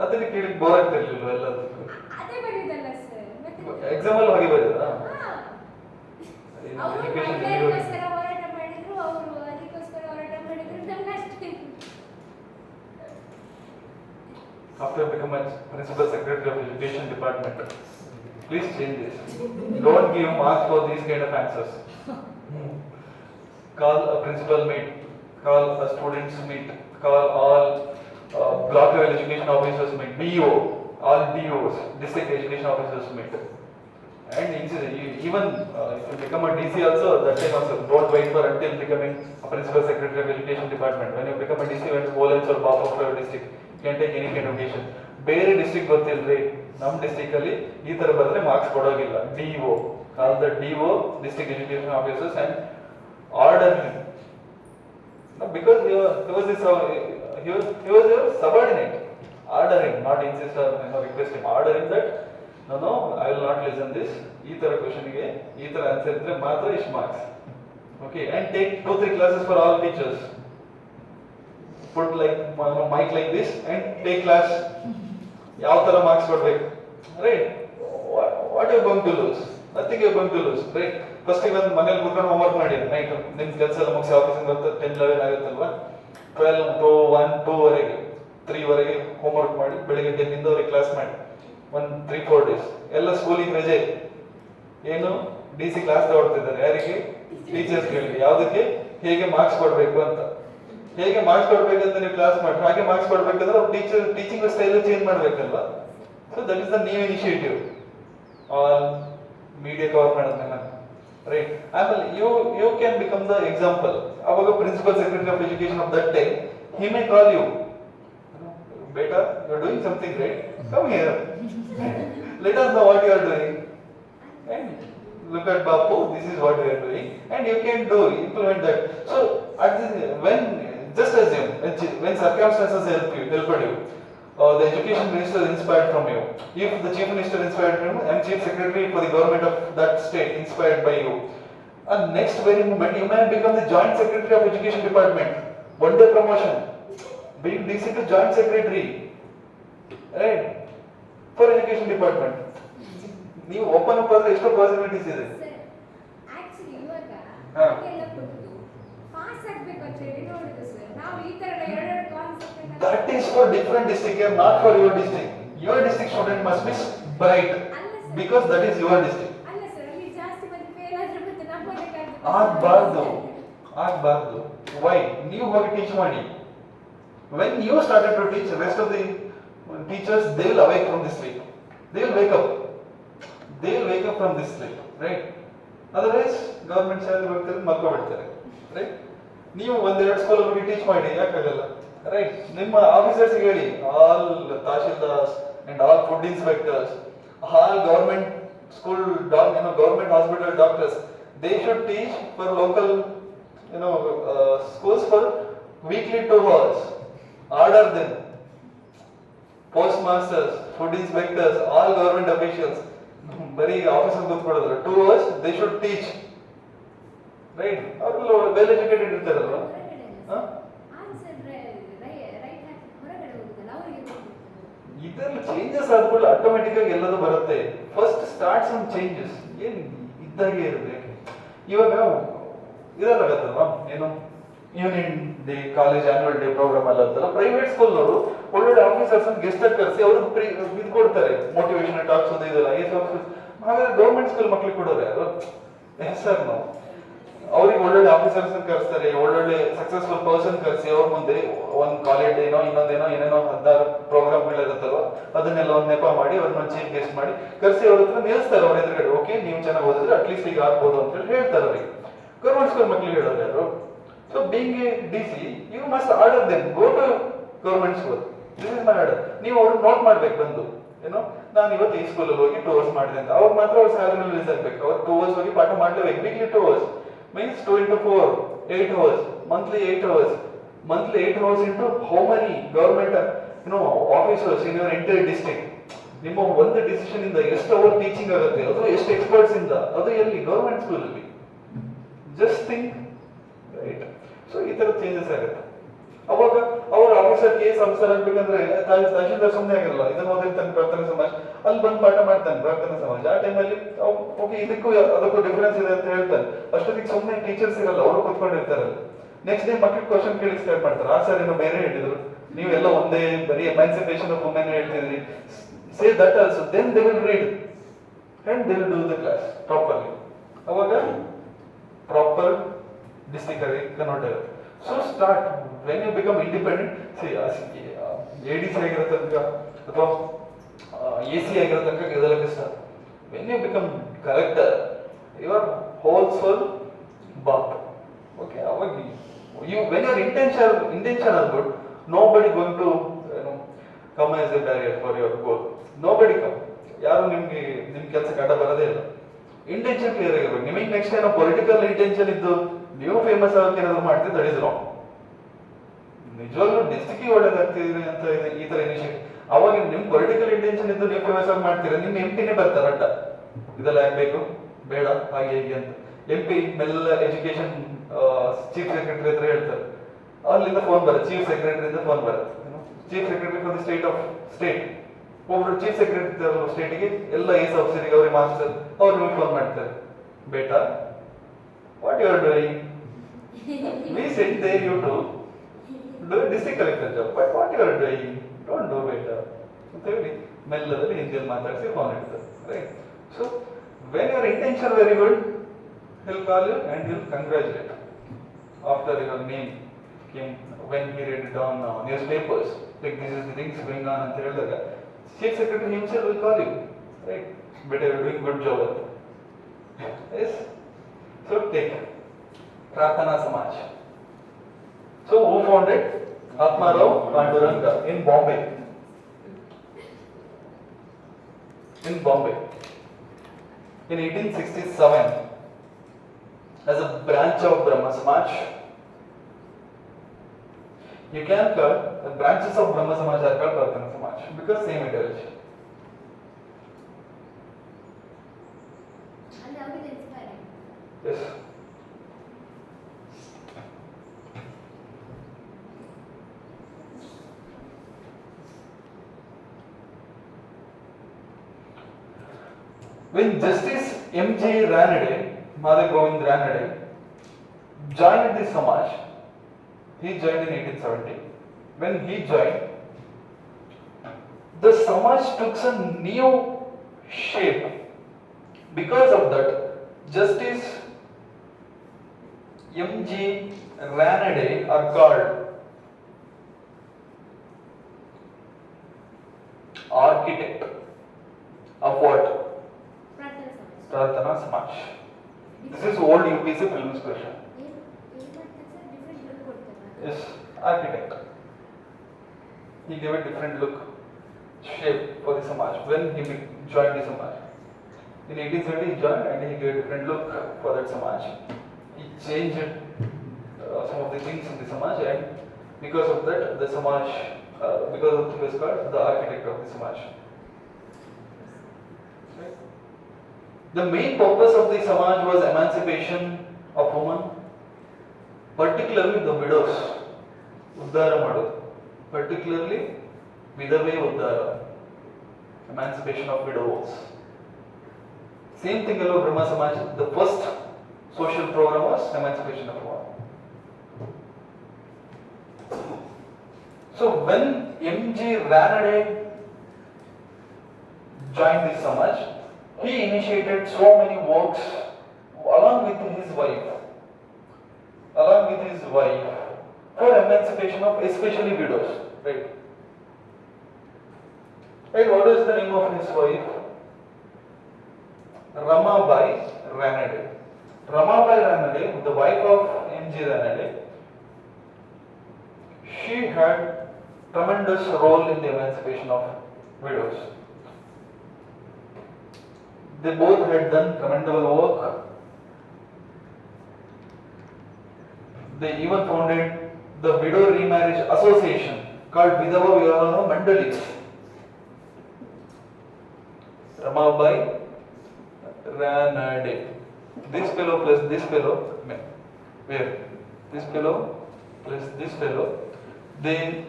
ಅದನ್ನ ಕೇಳಿ bore ಆಗ್ತಿರ್ಲಿಲ್ವ ಎಲ್ಲದಕ್ಕೂ? ಅದೇ ಬರೆಯುದಲ್ಲ ಸರ್. ಮತ್ತೆ ಎಕ್ಸಾಮ್ ಅಲ್ಲಿ ಹೋಗಿ ಬರೀದಾ? ಅವರು ಎಜುಕೇಶನ್ ಮಹಿಳೆಯರಿಗೋಸ್ಕರ ಹೋರಾಟ ಮಾಡಿದ್ರು, ಅವರು ಅದಕ್ಕೋಸ್ಕರ ಹೋರಾಟ ಮಾಡಿದ್ರು, ನಮ್ಗೆ ಅಷ್ಟೇ. after become a principal secretary of education department, please change this. Don't give marks for these kind of answers. Call a principal meet, call a students meet, call all block level education officers meet, DO, all DOs, district education officers meet. And even if you become a DC also, that time also, don't wait for until becoming a principal secretary of education department. When you become a DC, when Volens or Bapa of your district, you can take any kind of education. ಬೇರೆ district ಗೊತ್ತಿಲ್ರಿ, ನಮ್ಮ district ಅಲ್ಲಿ ಈ ತರ ಬಂದ್ರೆ marks ಕೊಡೋಗಿಲ್ಲ. DO, call the DO, district education officers, and order him. No, because he was your subordinate. Order him, not insist or request him. Order him that no, I will not listen this. ಈ ತರ question ಗೆ ಈ ತರ answer ಇದ್ರೆ ಮಾತ್ರ ಇಷ್ಟು marks. Okay, and take 2-3 classes for all teachers. Put like mic like this and take class. ಯಾವ ತರ ಮಾರ್ಕ್ಸ್ ಕೊಡ್ಬೇಕು, right? What you going to lose? Nothing you going to lose, right? First ಒಂದು ಮನೇಲಿ ಕೂತ್ಕೊಂಡು homework ಮಾಡಿ, night ನಿಮ್ ಕೆಲಸ ಎಲ್ಲ ಮುಗಿಸಿ ಆಫೀಸಿಂದ ಬರ್ತಾ 10-11 ಆಗುತ್ತಲ್ವಾ, 12 to 1 2 ವರೆಗೆ 3 ವರೆಗೆ ಹೋಮ್ವರ್ಕ್ ಮಾಡಿ, ಬೆಳಿಗ್ಗೆ 10 ವರೆಗೆ ಕ್ಲಾಸ್ ಮಾಡಿ, 3-4 ಡೇಸ್ ಎಲ್ಲ ಸ್ಕೂಲಿಗೆ ರಜೆ. ಏನು DC ಕ್ಲಾಸ್ ತಗೊಳ್ತಿದ್ದಾರೆ, ಯಾರಿಗೆ? ಟೀಚರ್ಸ್ಗಳಿಗೆ. ಯಾವುದಕ್ಕೆ? ಹೇಗೆ ಮಾರ್ಕ್ಸ್ ಕೊಡ್ಬೇಕು ಅಂತ. ಹೇಗೆ ಮಾರ್ಕ್ಸ್ ಕೊಡ್ಬೇಕಂತ ನೀವು ಕ್ಲಾಸ್ ಮಾಡಿ, ಹಾಗೆ ಮಾರ್ಕ್ಸ್ ಕೊಡ್ಬೇಕಂದ್ರೆ ಟೀಚಿಂಗ್ ಸ್ಟೈಲ್ ಚೇಂಜ್ ಮಾಡ್ಬೇಕಲ್ವಾ? So that is the new initiative. All media cover ಮಾಡೋದ್ಮೇಲೆ, ರೈಟ್? ಆಮೇಲೆ you can become the example. ಅವಾಗ principal secretary of education of that time, he may call you, beta, you are doing something great, come here, let us know what you are doing, and look at Bapu, this is what we are doing, and you can implement that. So at this, just assume when circumstances helped you, the education minister inspired from you. If the chief minister inspired from you, and chief secretary for the government of that state inspired by you, and next very moment you may become the joint secretary of education department. One day promotion, being DC to joint secretary, right? For education department. ನೀವು open up ಆದ್ರೆ ಎಷ್ಟೋ possibilities ಇದೆ. Actually ಇವಾಗ ಎಲ್ಲ ಕೊಟ್ಟು pass ಆಗಬೇಕು ಅಂತ ಹೇಳಿ ನೋಡುದು ಸರ್. ನಾವು ಈ ತರ ಎರಡು concept That is for different district and not for your district. Your district student must be bright because that is your district. ಅಲ್ಲ ಸರ್, ಅಲ್ಲಿ ಜಾಸ್ತಿ ಮಂದಿ ಫೇಲ್ ಆದ್ರೆ ಮತ್ತೆ ನಮ್ಮನೆ ಆಗಬಾರ್ದು. Why? ನೀವು ಹೋಗಿ ಟೀಚ್ ಮಾಡಿ. When you started to teach, the rest of the teachers, they will awake from this sleep. They will wake up from this sleep, right? Otherwise government salary ಬರ್ತಾರೆ, ಮಲ್ಕೊಬಿಡ್ತಾರೆ, ರೈಟ್? ನೀವು ಒಂದೆರಡು ಸ್ಕೂಲ್ ಹೋಗಿ teach ಮಾಡಿ, ಯಾಕಾಗಲ್ಲ, right? ನಿಮ್ಮ officers ಹೇಳಿ, all tahsildars and all food inspectors, all government school government hospital doctors, they should teach for local schools for weekly 2 hours. Order them. Postmasters, food inspectors, all government officials, ಬರೀ ಆಫೀಸಲ್ಲಿ ಕೂತ್ಕೊಳ್ಳೋದ್ರ 2 hours they should teach, right? ಅವರು well educated ಇರ್ತಾರಲ್ವಾ? ಇದರಲ್ಲಿ changes ಆದ್ಮೇಲೆ automatic ಆಗಿ ಎಲ್ಲದೂ ಬರುತ್ತೆ. First start some changes. ಏನ್ ಇದ್ದಾಗೆ ಇರಬೇಕು. ಇವಾಗ ಇದಾಗತ್ತಲ್ವಾ, ಏನು union day, college annual day programme ಅಲ್ಲ ಅಂತಲ್ಲ, ಪ್ರೈವೇಟ್ ಸ್ಕೂಲ್ನವರು ಒಳ್ಳೊಳ್ಳೆ ಆಫೀಸರ್ಸ್ ಗೆಸ್ಟ್ ಆಗಿ ಕರೆಸಿ ಅವ್ರಿಗೆ ಇದು ಕೊಡ್ತಾರೆ, ಮೋಟಿವೇಶನಲ್ ಟಾಕ್ಸ್ ಅದು ಇದೆಲ್ಲ. ಹಾಗಾದ್ರೆ ಗೌರ್ಮೆಂಟ್ ಸ್ಕೂಲ್ ಮಕ್ಳಿಗೆ ಕೊಡೋರು ಯಾರು? ಸರ್ ನಾವು ಅವ್ರಿಗೆ ಒಳ್ಳೊಳ್ಳೆ ಆಫೀಸರ್ಸ್ ಕರೆಸ್ತಾರೆ, ಒಳ್ಳೊಳ್ಳೆ ಸಕ್ಸಸ್ಫುಲ್ ಪರ್ಸನ್ ಕರೆಸಿ ಅವ್ರ ಮುಂದೆ ಒಂದ್ ಕಾಲೇಜ್ ಏನೋ ಇನ್ನೊಂದೇನೋ ಏನೇನೋ 16 ಪ್ರೋಗ್ರಾಮ್ಗಳಿರುತ್ತಲ್ವ, ಅದನ್ನೆಲ್ಲ ಒಂದ್ ನೆಪ ಮಾಡಿ ಅವ್ರನ್ನ ಚೀಫ್ ಗೆಸ್ಟ್ ಮಾಡಿ ಕರೆಸಿ ಅವ್ರ ಹತ್ರ ನಿಲ್ಲಿಸ್ತಾರೆ. ಅವ್ರ ಎದುರುಗಡೆ, ಓಕೆ ನೀವು ಚೆನ್ನಾಗಿ ಓದಿದ್ರೆ ಅಟ್ಲೀಸ್ಟ್ ಈಗ ಆಗ್ಬೋದು ಅಂತ ಹೇಳಿ ಹೇಳ್ತಾರೆ ಅವ್ರಿಗೆ. ಗೌರ್ಮೆಂಟ್ ಸ್ಕೂಲ್ ಮಕ್ಳಿಗೆ ಹೇಳೋರು ಯಾರು? So being a DC, you must order them go to government school. This is my order. ನೀವು ಅವ್ರನ್ನ ನೋಟ್ ಮಾಡ್ಬೇಕು ಬಂದು, ಏನೋ ನಾನು ಇವತ್ತು ಈ ಸ್ಕೂಲಲ್ಲಿ ಹೋಗಿ 2 hours ಮಾಡಿದೆ ಅಂತ. ಅವ್ರು ಮಾತ್ರ ಅವ್ರ ಸ್ಯಾಲರಿ ರಿಲೀಸ್ ಆಗ್ಬೇಕು. ಅವ್ರು 2 hours ಹೋಗಿ ಪಾಠ ಮಾಡ್ಲೇಬೇಕು. Weekly 2 hours means 2 into 4, 8 hours. Monthly 8 hours. Monthly 8 hours into how many government officers in your entire district? ನಿಮ್ಮ ಒಂದು ಡಿಸಿಷನ್ ಇಂದ ಎಷ್ಟು ಅವರ್ ಟೀಚಿಂಗ್ ಆಗುತ್ತೆ, ಅದು ಎಷ್ಟು ಎಕ್ಸ್ಪರ್ಟ್ಸ್ ಇಂದ, ಅದು ಎಲ್ಲಿ? ಗೌರ್ಮೆಂಟ್ ಸ್ಕೂಲ್ ಅಲ್ಲಿ. Just think right. ಸೊ ಈ ತರ ಚೇಂಜಸ್ ಆಗುತ್ತೆ. ಅವಾಗ ಅವ್ರ ಆಫೀಸರ್ ಕೇಸ್ ಆಫೀಸರ್ ಆಗ್ಬೇಕಂದ್ರೆ ತಹಶೀಲ್ದಾರ್ ಸುಮ್ಮನೆ ಆಗಿರಲ್ಲ, ಇದನ್ನ ಓದಿರ್ತಾನೆ ಪ್ರಾರ್ಥನಾ ಸಮಾಜ, ಅಲ್ಲಿ ಬಂದು ಪಾಠ ಮಾಡ್ತಾನೆ ಪ್ರಾರ್ಥನಾ ಸಮಾಜ. ಆ ಟೈಮಲ್ಲಿ ಓಕೆ ಇದಕ್ಕೂ ಅದಕ್ಕೂ ಡಿಫರೆನ್ಸ್ ಇದೆ ಅಂತ ಹೇಳ್ತಾನೆ. ಅಷ್ಟೊತ್ತಿಗೆ ಸುಮ್ಮನೆ ಟೀಚರ್ಸ್ ಇರಲ್ಲ, ಅವರು ಕೂತ್ಕೊಂಡಿರ್ತಾರೆ. ನೆಕ್ಸ್ಟ್ ಡೇ ಮಕ್ಕಳು ಕ್ವಶನ್ ಕೇಳಿ ಸ್ಟಾರ್ಟ್ ಮಾಡ್ತಾರೆ, ಆ ಸರ್ ಏನೋ ಬೇರೆ ಹೇಳಿದ್ರು, ನೀವೆಲ್ಲ ಒಂದೇ ಬರೀ ಎಮಾನ್ಸಿಪೇಷನ್ ಆಫ್ ವುಮೆನ್ ಹೇಳ್ತಿದ್ರಿ, say that also. Then they will read and they will do the class properly. ಅವಾಗ ಪ್ರಾಪರ್ ಡಿಸ್ಟಿಕರಿ ಕನ್ವರ್ಟ್ ಆಗುತ್ತೆ. So start when you become independent. See ADC ಆಗಿರೋ ತನಕ ಅಥವಾ AC ಆಗಿರೋ ತನಕ ಇದೆಲ್ಲ ಕಷ್ಟ. When you become collector, your whole soul ಬಾಪ್. ಓಕೆ, ಅವಾಗ you when your intention are good, nobody going to come as a barrier for your goal. Nobody come. ಯಾರು ನಿಮ್ಗೆ ನಿಮ್ ಕೆಲಸಕ್ಕೆ ಅಡ್ಡ ಬರೋದೇ ಇಲ್ಲ. ಇಂಟೆನ್ಷನ್ ಕ್ಲಿಯರ್ ಆಗಿರ್ಬೇಕು. ನಿಮಗೆ ನೆಕ್ಸ್ಟ್ ಏನೋ ಪೊಲಿಟಿಕಲ್ ಇಂಟೆನ್ಷನ್ ಇದ್ದು ನೀವು ಫೇಮಸ್ ಆಗೋಕೆ ಏನಾದ್ರು ಮಾಡ್ತೀವಿ, ದಟ್ ಇಸ್ ರಾಂಗ್. ನಿಜವಾಗ್ಲೂ ಡಿಸ್ಟ್ರಿಕ್ಟಿಗೆ ಒಳ್ಳೇದಾಗ್ತಿದ್ರಿ ಅಂತ ಈ ತರ ಇನಿಷಿಯೇಟಿವ್, ಅವಾಗ ನಿಮ್ ಪೊಲಿಟಿಕಲ್ ಇಂಟೆನ್ಷನ್ ಇದ್ದು ನೀವು ಫೇಮಸ್ ಆಗಿ ಮಾಡ್ತೀರಾ, ನಿಮ್ MP ನೇ ಬರ್ತಾರೆ ಅಡ್ಡ, ಇದೆಲ್ಲ ಆಗ್ಬೇಕು ಬೇಡ ಹಾಗೆ ಹೀಗೆ ಅಂತ. MP ಮೆಲ್ಲ ಎಜುಕೇಶನ್ ಚೀಫ್ ಸೆಕ್ರೆಟರಿ ಹತ್ರ ಹೇಳ್ತಾರೆ, ಅಲ್ಲಿಂದ ಫೋನ್ ಬರುತ್ತೆ, ಚೀಫ್ ಸೆಕ್ರೆಟರಿಯಿಂದ ಫೋನ್ ಬರುತ್ತೆ, chief secretary for the state. ಒಬ್ರು ಚೀಫ್ ಸೆಕ್ರೆಟರಿ ಸ್ಟೇಟ್ಗೆ ಎಲ್ಲ AS ಆಫೀಸರಿಗೆ ಅವ್ರಿಗೆ ಮಾಸ್ಟರ್ ಅವ್ರು ನಿಮಗೆ ಫೋನ್ ಮಾಡ್ತಾರೆ, ಬೇಟಾ what you are doing, we sent there you to do district collector job, but what you are doing, don't do ಬೇಟಾ ಅಂತ ಹೇಳಿ ಮೆಲ್ಲದಲ್ಲಿ ಹಿಂದಿಯಲ್ಲಿ ಮಾತಾಡಿಸಿ ಫೋನ್ ಇಡ್ತಾರೆ. Right. So when your intention very good, he'll call you and he'll congratulate after your name came when he read it on newspapers, like this is the things going on ಅಂತ ಹೇಳಿದಾಗ chief secretary himself will call you, right, but you are doing good job. Yes. So take Prarthana Samaj. So who founded? Atmarao Panduranga in Bombay. In Bombay in 1867 as a branch of Brahma Samaj. You can call the branches of Brahma Samaj are called Prarthana Samaj because same ideology. And how will inspire? Yes. When Justice M.G. Ranade, Madhav Govind Ranade, joined the Samaj, he joined in 1870. When he joined, the Samaj took a new shape. Because of that, Justice M.G. Ranade are called architect of what? Prarthana Samaj. This is old UPC films question. Yes, architect. He gave a different look, shape for the Samaj when he joined the Samaj. In 1870 he joined and he gave a different look for that Samaj. He changed some of the things in the Samaj, and because of that the Samaj, because of he was called the architect of the Samaj. Right? The main purpose of the Samaj was emancipation of women, particularly the widows. Uddara ಮಾಡೋದು, particularly ವಿಧವೆ ಉದ್ಧಾರ, emancipation of widows. Same thing allo Brahma Samaj, the first social program was emancipation of women. So when M.G. Ranade joined this Samaj, he initiated so many works along with his wife for emancipation of especially widows, right? And what is the name of his wife? Ramabai Ranade. Ramabai Ranade, the wife of M.G. Ranade, she had tremendous role in the emancipation of widows. They both had done tremendous work. They even founded the Widow Remarriage Association called Vidava Vivaha Mandali. Ramabai Ranade. This fellow plus plus this fellow, where this fellow plus this fellow, they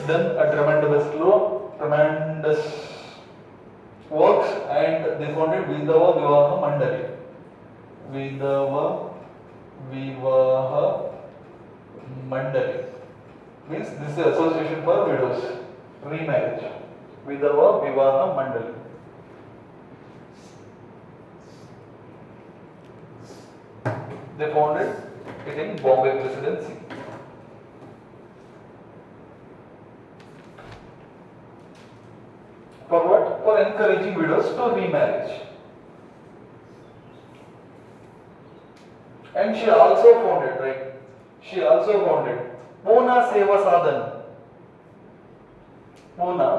done a tremendous works, and they founded Vidava Vivaha Mandali. Vidava Vivaha Mandali means this is association for widows, remarriage. Vidava Vivaha Mandali. They founded it in Bombay Presidency. For what? For encouraging widows to remarriage. And she also founded, right? She also founded Puna Seva Sadhan. Puna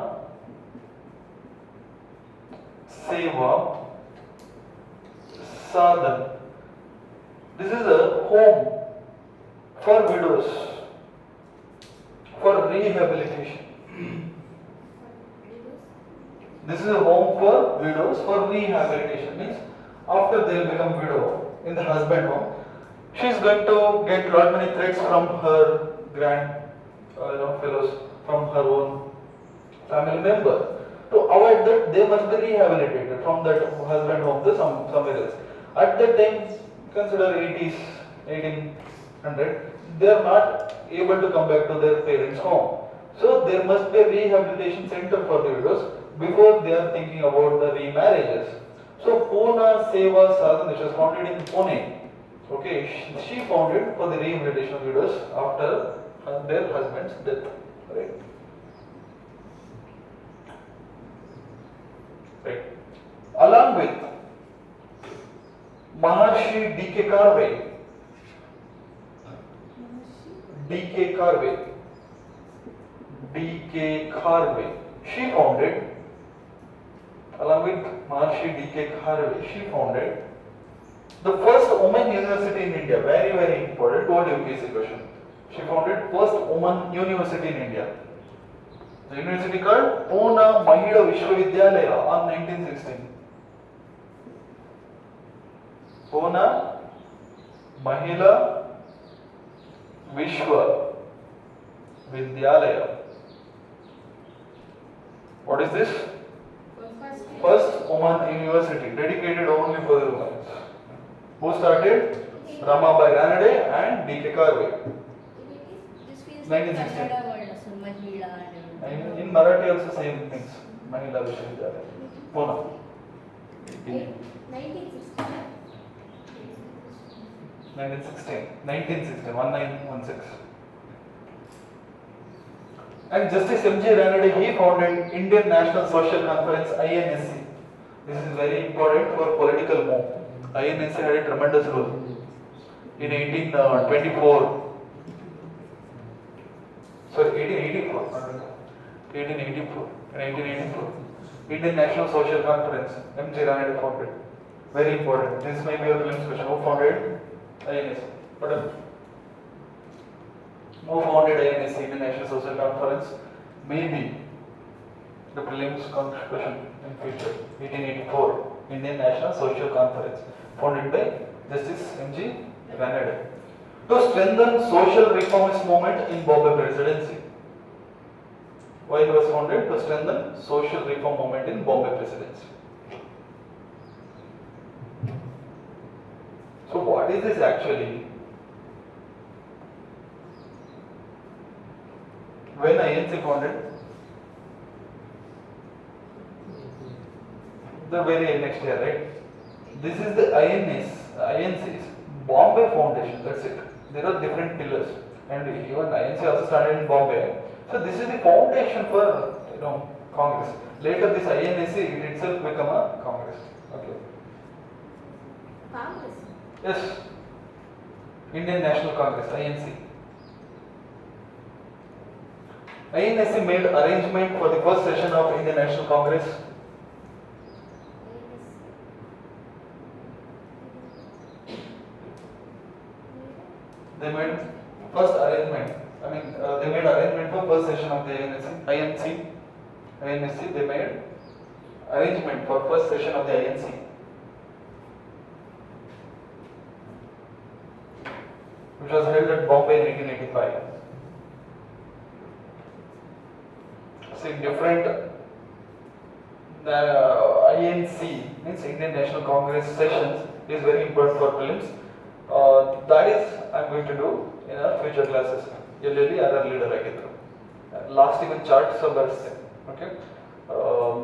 Seva Sadhan. This is a home for widows for rehabilitation. This is a home for widows for rehabilitation. Means after they become widow in the husband home, she is going to get lot many threats from her fellows, from her own family member. To avoid that, they must be rehabilitated from that husband home to somewhere else. At that time, consider 80s, 1800, they are not able to come back to their parents' home. So there must be a rehabilitation center for the widows before they are thinking about the remarriages. So Puna Seva Sadhan, which was founded in Pune. Okay, she founded for the rehabilitation of widows after their husband's death. Right. Right. Along with Maharshi D.K. Karve. D.K. Karve. She founded, along with Maharshi D.K. Karve, she founded the first women university in India. Very, very important. Told UPSC question. She founded first women university in India. The university called Pune Mahila Vishwavidyalaya on 1916. Pune Mahila Vishwavidyalaya. What is this? First women university dedicated only for the women. Who started? Ramabai Ranade and D.K. Karve. This feels 1960. like Kannada word, so Mahila and In Marathi also same things. Mahila Vishwavidyalaya. Pune. 1916, 1916. And Justice M.G. Ranade, he founded Indian National Social Conference, INSC. This is very important for political move. INSC had a tremendous role. In 1884, 1884, Indian National Social Conference, M.G. Ranade founded. Very important. This may be a prelims question. Who founded INSC? Who founded INSC, Indian National Social Conference? Maybe the prelims question in future. 1884, Indian National Social Conference, founded by Justice M.G. Ranade. To strengthen social reformist movement in Bombay Presidency. Why it was founded? To strengthen social reform movement in Bombay Presidency. So what is this actually? When INC founded? The very next year, right? This is the INC's Bombay Foundation, that's it. There are different pillars, and even INC also started in Bombay. So this is the foundation for Congress. Later this INC it itself become a Congress. Okay. Congress. Yes. Indian National Congress, INC. INSC made arrangement for the first session of Indian National Congress. They made first arrangement. They made arrangement for first session of the INSC. They made arrangement for first session of the INC. which was held at Bombay in 1885. See, different INC means Indian National Congress sessions is very important for prelims. That is I'm going to do in our future classes. Elli RR leader ಆಗಿದ್ರು. Last even charts are ಬರೆಸ್ತೇನೆ. Okay.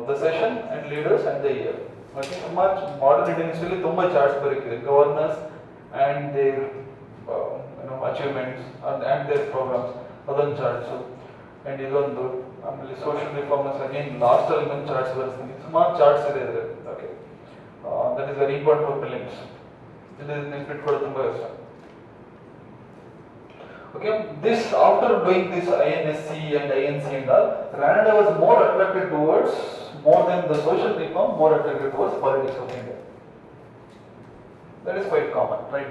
The session and leaders and the year. Okay. Much modern Indian history ತುಂಬಾ charts ಬರೀತಿದೆ. Governors and their achievements and their programs. ಅದೊಂದು charts. And ಇದೊಂದು ಆಮೇಲೆ social reformers again last ಅಲ್ಲಿ ಒಂದು charts ಬರ್ತೀನಿ. ಸುಮಾರು charts ಇದೆ ಇದರಲ್ಲಿ. Okay. That is very important for prelims. ಇದು ನೆನಪಿಟ್ಕೊಳ್ಳೋದು ತುಂಬಾ ಕಷ್ಟ. Okay, this after doing this INSC and INC and all, Ranade was more attracted towards, more than the social reform, more attracted towards politics of India. That is quite common, right?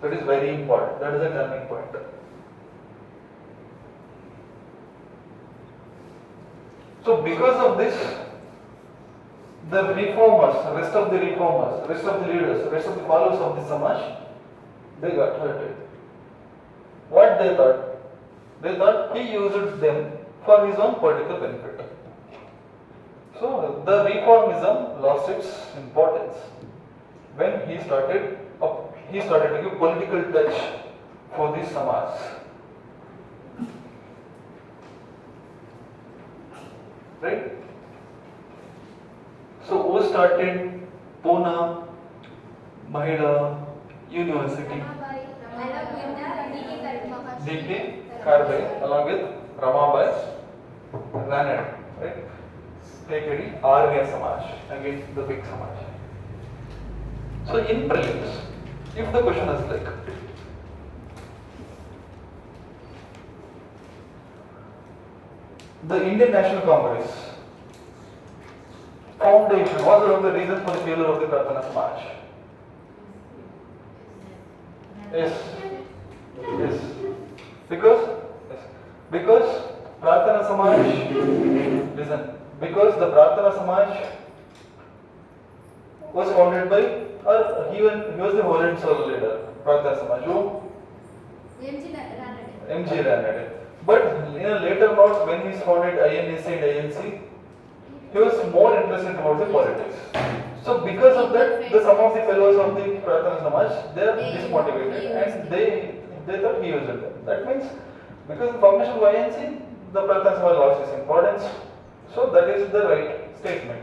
That is very important. That is a turning point. So because of this, the reformers, rest of the leaders, rest of the followers of the Samaj, they got hurted. What they thought? They thought he used them for his own political benefit. So the reformism lost its importance when he started to give political touch for the Samaj. Right? So who started Pune Mahila University? D.K. Karve along with Ramabai Ranade, right? Take it Arya Samaj, again the big Samaj. So in prelims, if the question is like, the Indian National Congress foundation was one of the reasons for the failure of the Pratana Samaj. Yes. Because Pratana Samaj, listen, because the Pratana Samaj was founded by, or he was the whole and soul leader, Pratana Samaj, who? M.G. Ranade. But in a later note, when he founded INSC and INC, he was more interested towards the politics. So because of that, some of the fellows of the Pratana Samaj, they are dismotivated and they thought he used them. That means because the foundation of INC, the Pratana Samaj lost its importance. So that is the right statement,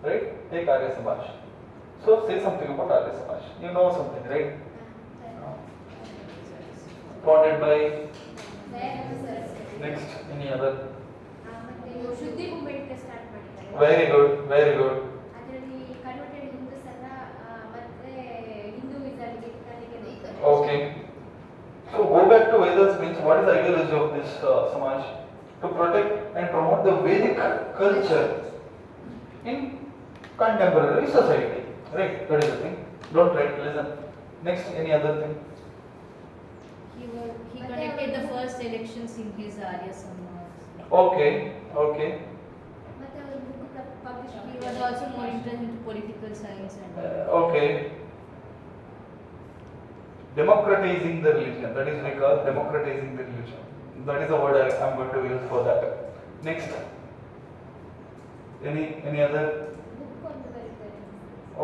right? Take Arya Samaj. So say something about Arya Samaj. You know something, right? Founded by next any other? ಶುದ್ಧಿ movement start ಮಾಡಿದ್ದಾರೆ. Very good, very good. ಅದರಲ್ಲಿ converted Hindus ಅಲ್ಲ ಮತ್ತೆ ಹಿಂದೂಯಿಸಂಗೆ ಕಲಿಕೆ. Okay. So go back to Vedas means what is the ideology of this Samaj? To protect and promote the Vedic culture in contemporary society. Right? That is the thing. Don't write, listen. Next, any other thing? He conducted the first elections in his Arya Samaj. Okay. ಮತ್ತೆ ಅವರು book publish He was also more interested in political science and Okay. Democratizing the religion. That is we call democratizing the religion. That is the word I am going to use for that. Next. Any other? Book ಒಂದು ಬರೀತಾರೆ.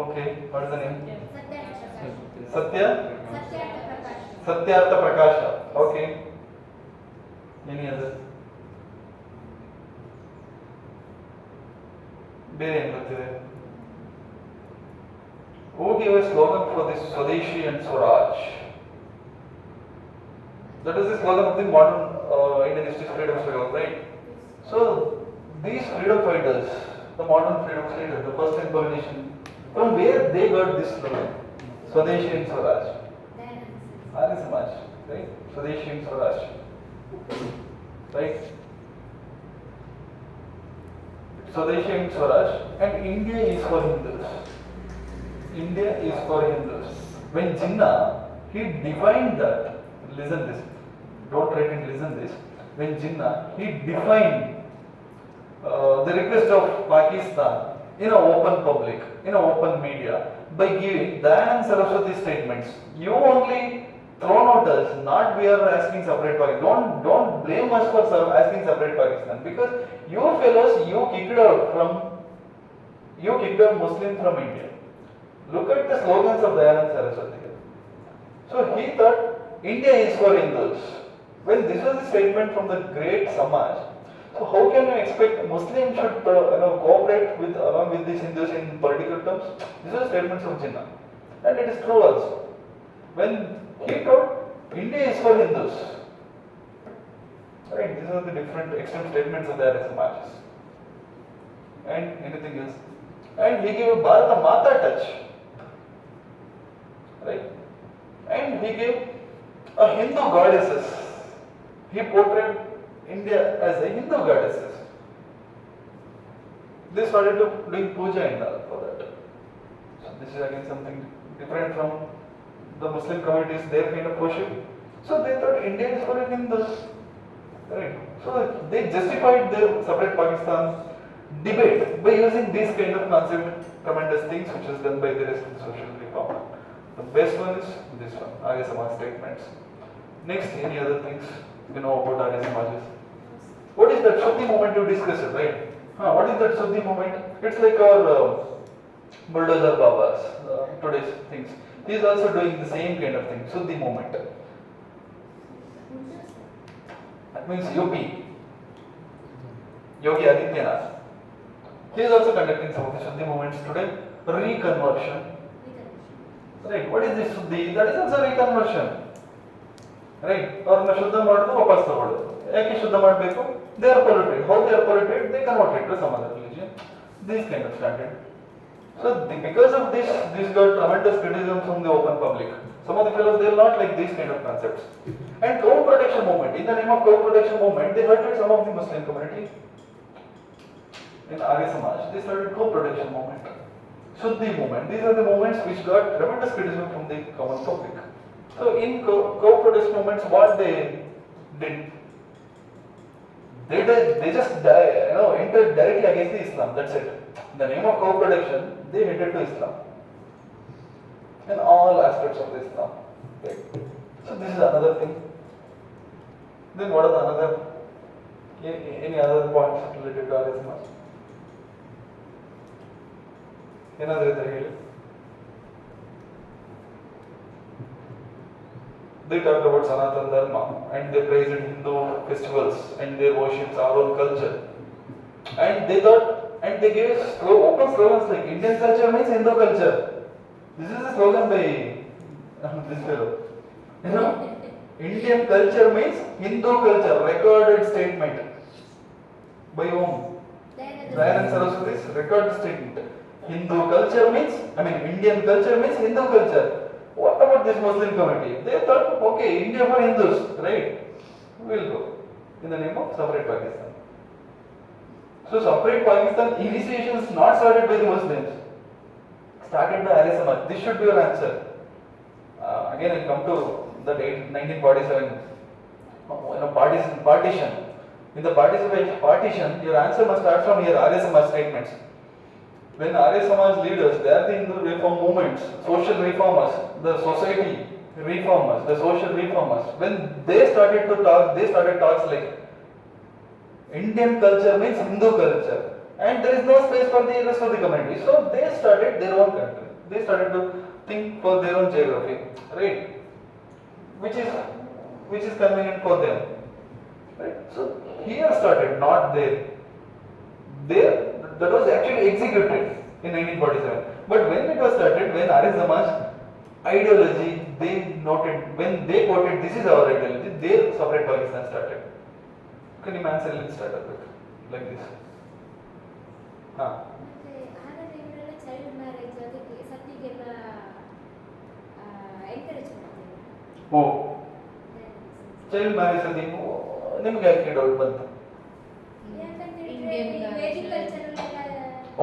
Okay. What is the name? Satyarth Prakash. Satyartha Prakasha. Okay. Any other? ಬೇರೆ ಏನು ಗೊತ್ತಿದೆ? Who gave a slogan for this Swadeshi and Swaraj? That is the slogan of the modern Indian history freedom struggle, right? So these freedom fighters, the modern freedom fighters, the first incarnation, from where they got this slogan? Swadeshi and Swaraj. Arya Samaj, right? Swadeshi and Swaraj, right? Swadeshi and Swaraj, and India is for Hindus. India is for Hindus. When Jinnah, he defined that. Listen this. Don't write and listen this. When Jinnah, he defined the request of Pakistan in an open public, in an open media, by giving Dayanand Saraswati statements. You only thrown out us, not we are asking separate Pakistan. Don't blame us for asking separate Pakistan, because you fellows, you kicked out Muslim from India. Look at the slogans of Dayanand Saraswati. So he thought India is for Hindus. When this was a statement from the great Samaj, so how can you expect Muslims should cooperate along with these Hindus in political terms? These are statements of Jinnah, and it is true also. When he told India is for Hindus, right? These are the different extreme statements of the Arya Samajas. And anything else? And he gave a Bharata Mata touch, right? And he gave a Hindu goddesses. He portrayed India as a Hindu goddesses. They started doing puja and all for that. So this is again something different from the Muslim communities, their kind of worship. So they thought India is for Hindus, right? So they justified their separate Pakistan debate by using these kind of concept, tremendous things which is done by the rest of the social reform. The best one is this one, Arya Samaj statements. Next, any other things you know about Arya Samajas? What is that Shuddhi movement you discussed, right? What is that Shuddhi movement? It's like our bulldozer Babas, today's things. He is also doing the same kind of thing, Shuddhi movement. That means UP, Yogi Adityanath. He is also conducting some of the Shuddhi movements today. Reconversion. Right, what is this Shuddhi? That is also reconversion. Right, ಅವ್ರನ್ನ ಶುದ್ಧ ಮಾಡೋದು ವಾಪಸ್ ತಗೊಳ್ಳೋದು. ಯಾಕೆ ಶುದ್ಧ ಮಾಡಬೇಕು? They are polluted. How they are polluted? They converted to some other religion. This kind of started. So because of this got tremendous criticism from the open public. Some of the fellows, they are not like these kind of concepts. And cow protection movement. In the name of cow protection movement, they hurted some of the Muslim community. In Arya Samaj, they started cow protection movement. Shuddhi movement. These are the movements which got tremendous criticism from the common public. So in cow protection movements, what they did? They just entered directly against the Islam. That's it. In the name of cow protection, they headed to Islam. In all aspects of Islam. Right. So this is another thing. Then what are the any other points related to Arya Samaj? ಏನಾದರೂ ಇದ್ದರೆ ಹೇಳಿ. They talk about Sanatana Dharma and they praise Hindu festivals and they worship our own culture. And they thought, and they gave open slogans like Indian culture means Hindu culture. This is a slogan by this fellow. Indian culture means Hindu culture, recorded statement. By whom? Dayanand Saraswati's recorded statement. Hindu culture means, Indian culture means Hindu culture. What about this Muslim community? They thought, okay, India for Hindus, right? We'll go in the name of separate Pakistan. So separate Pakistan initiation is not started by the Muslims, started by Arya Samaj. This should be your answer. Again, I'll come to the date 1947, partition. In the partition, your answer must start from your Arya Samaj statements. When Arya Samaj leaders, they are the Hindu reform movements, social reformers, the society reformers, the social reformers. When they started to talk, they started talks like Indian culture means Hindu culture, and there is no space for the rest of the community. So they started their own country. They started to think for their own geography, right? Which is convenient for them, right? So here started, not there. There. That was actually executed in 1947. But when it was started, when Arya Samaj ideology, they noted, when they quoted, this is our ideology, their separate Pakistan started. Can you answer? Let's start a bit like this. Child marriage ಅದಕ್ಕೆ ಸತ್ತಿಗೆಲ್ಲ encourage ಮಾಡ್ತೀವಿ. ಓ, child marriage ಅಲ್ಲಿ ನಿಮ್ಗೆ ಯಾಕೆ doubt ಬಂತು?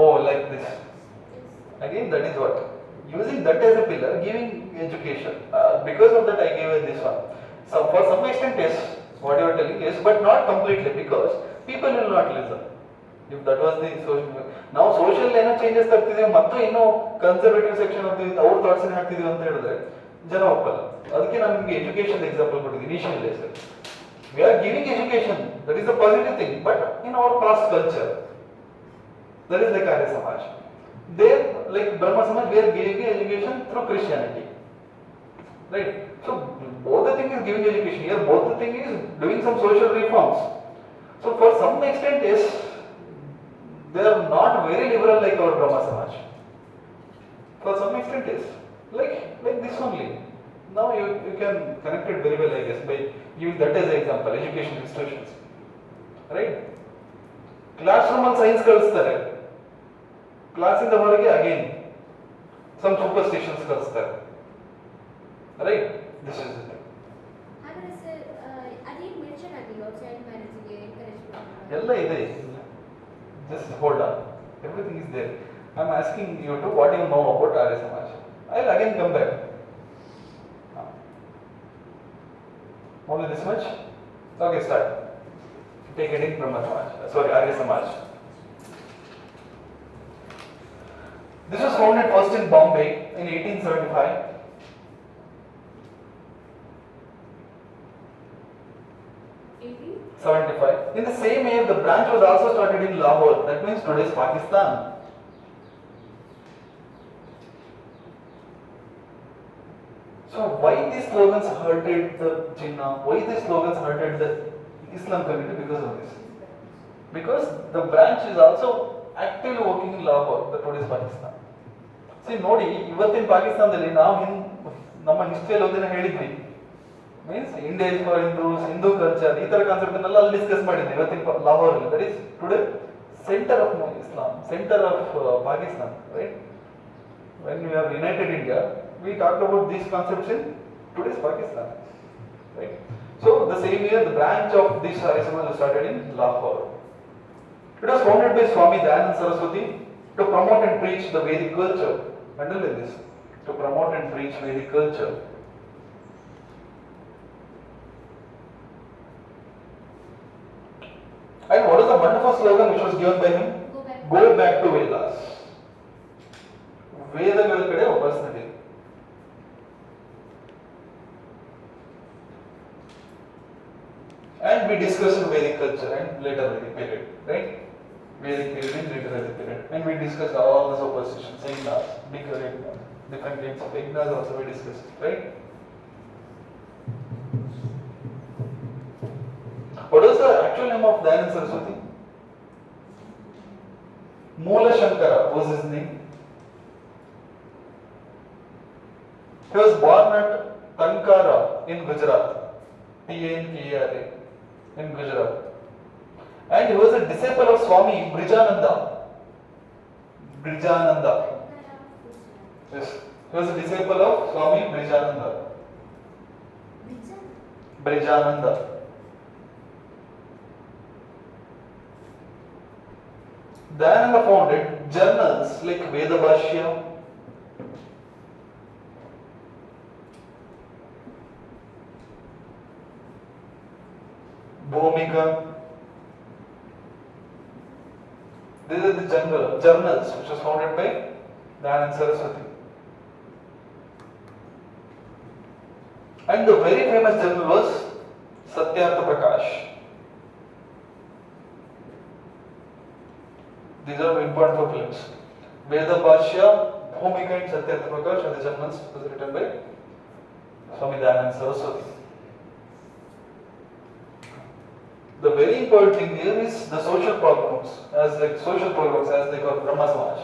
Oh, like this. Again, that is what. Using that as a pillar, giving education. Because of that, I gave this one. So, for some extent, yes, what you are telling, yes, but not completely, because people will not listen. If that was the social. Now, social changes ಆಗ್ತಿದೆ ಮತ್ತು ಇನ್ನೂ conservative section ಆಗ್ತಿದೆ, ಅವ್ರ thoughts ಹಾಕ್ತಿದೀವಿ ಅಂತ ಹೇಳಿದ್ರೆ ಜನ ಒಪ್ಪಲ್ಲ. ಅದಕ್ಕೆ ನಾನು ನಿಮಗೆ ಎಜುಕೇಶನ್ ಎಕ್ಸಾಂಪಲ್ ಕೊಟ್ಟಿದ್ದೀನಿ initial days. We are giving education, that is the positive thing, but in our past culture, that is like Arya Samaj. They, like Brahma Samaj, we are giving education through Christianity. Right? So both the thing is giving education. Here both the thing is doing some social reforms. So for some extent, yes, they are not very liberal like our Brahma Samaj. For some extent, yes, like this only. Now you can connect it very well, I guess, by giving that as an example, education institutions. Right? Classroom and science ಕಲಿಸ್ತಾರೆ. ಕ್ಲಾಸಿಂದ ಹೊರಗೆ again some superstitions ಕಲಿಸ್ತಾರೆ. Right? This is it. ಹಾಗಾದ್ರೆ sir ಅದೇನು mention ಆಗಿಲ್ಲ child ಮ್ಯಾರೇಜ್ಗೆ encourage ಮಾಡೋದು. ಎಲ್ಲ ಇದೆ. Just hold on. Everything is there. I am asking you to what you know about Arya Samaj. I will again come back. Only this much? Okay, start. Take heading Brahma Samaj. Sorry, Arya Samaj. This was founded first in Bombay in 1875. In the same year, the branch was also started in Lahore. That means today's Pakistan. So why these slogans hurted the Jinnah? Why these slogans hurted the Islam community? Because of this. Because the branch is also actively working in Lahore, the today's Pakistan. See, ನೋಡಿ ಇವತ್ತಿನ ಪಾಕಿಸ್ತಾನದಲ್ಲಿ ನಾವು ನಮ್ಮ ಹಿಸ್ಟ್ರಿಯಲ್ಲಿ ಒಂದಿನ ಹೇಳಿದ್ವಿ, means India is for Hindus, Hindu culture, ಈ ತರ concept ಎಲ್ಲ ಅಲ್ಲಿ ಡಿಸ್ಕಸ್ ಮಾಡಿದ್ವಿ ಇವತ್ತಿನ Lahore. That is today centre of Islam, centre of Pakistan. Right? When we are united India, we talked about these concepts in today's Pakistan, right? So the same year, the branch of this Arya Samaj was started in Lahore. It was founded by Swami Dayananda Saraswati to promote and preach the Vedic culture. Underline this: to promote and preach Vedic culture. And what is the wonderful slogan which was given by him? Go back to Vedas. ವೇದಗಳ ಕಡೆ ವಾಪಸ್ ನಡಿ. And we discussed Vedic culture and later Vedic period, right? Vedic period and later Vedic period. And we discussed all the superstitions, yagnas, different kinds of yagnas also we discussed, right? What was the actual name of Dayananda Saraswati? Moola Shankara was his name. He was born at Tankara in Gujarat, Tankara in Gujarat, and he was a disciple of Swami Brijananda. Yes, he was a disciple of Swami Brijananda. Dayananda founded journals like Veda Bhashya, Bhumika. These are the journals which was founded by Dayananda Saraswati. And the very famous journal was Satyartha Prakash. These are important for films. Veda Bhashya, Bhumika and Satyartha Prakash are the journals was written by Swami Dayananda Saraswati. The very important thing here is the social programs, as like they call Brahma Samaj.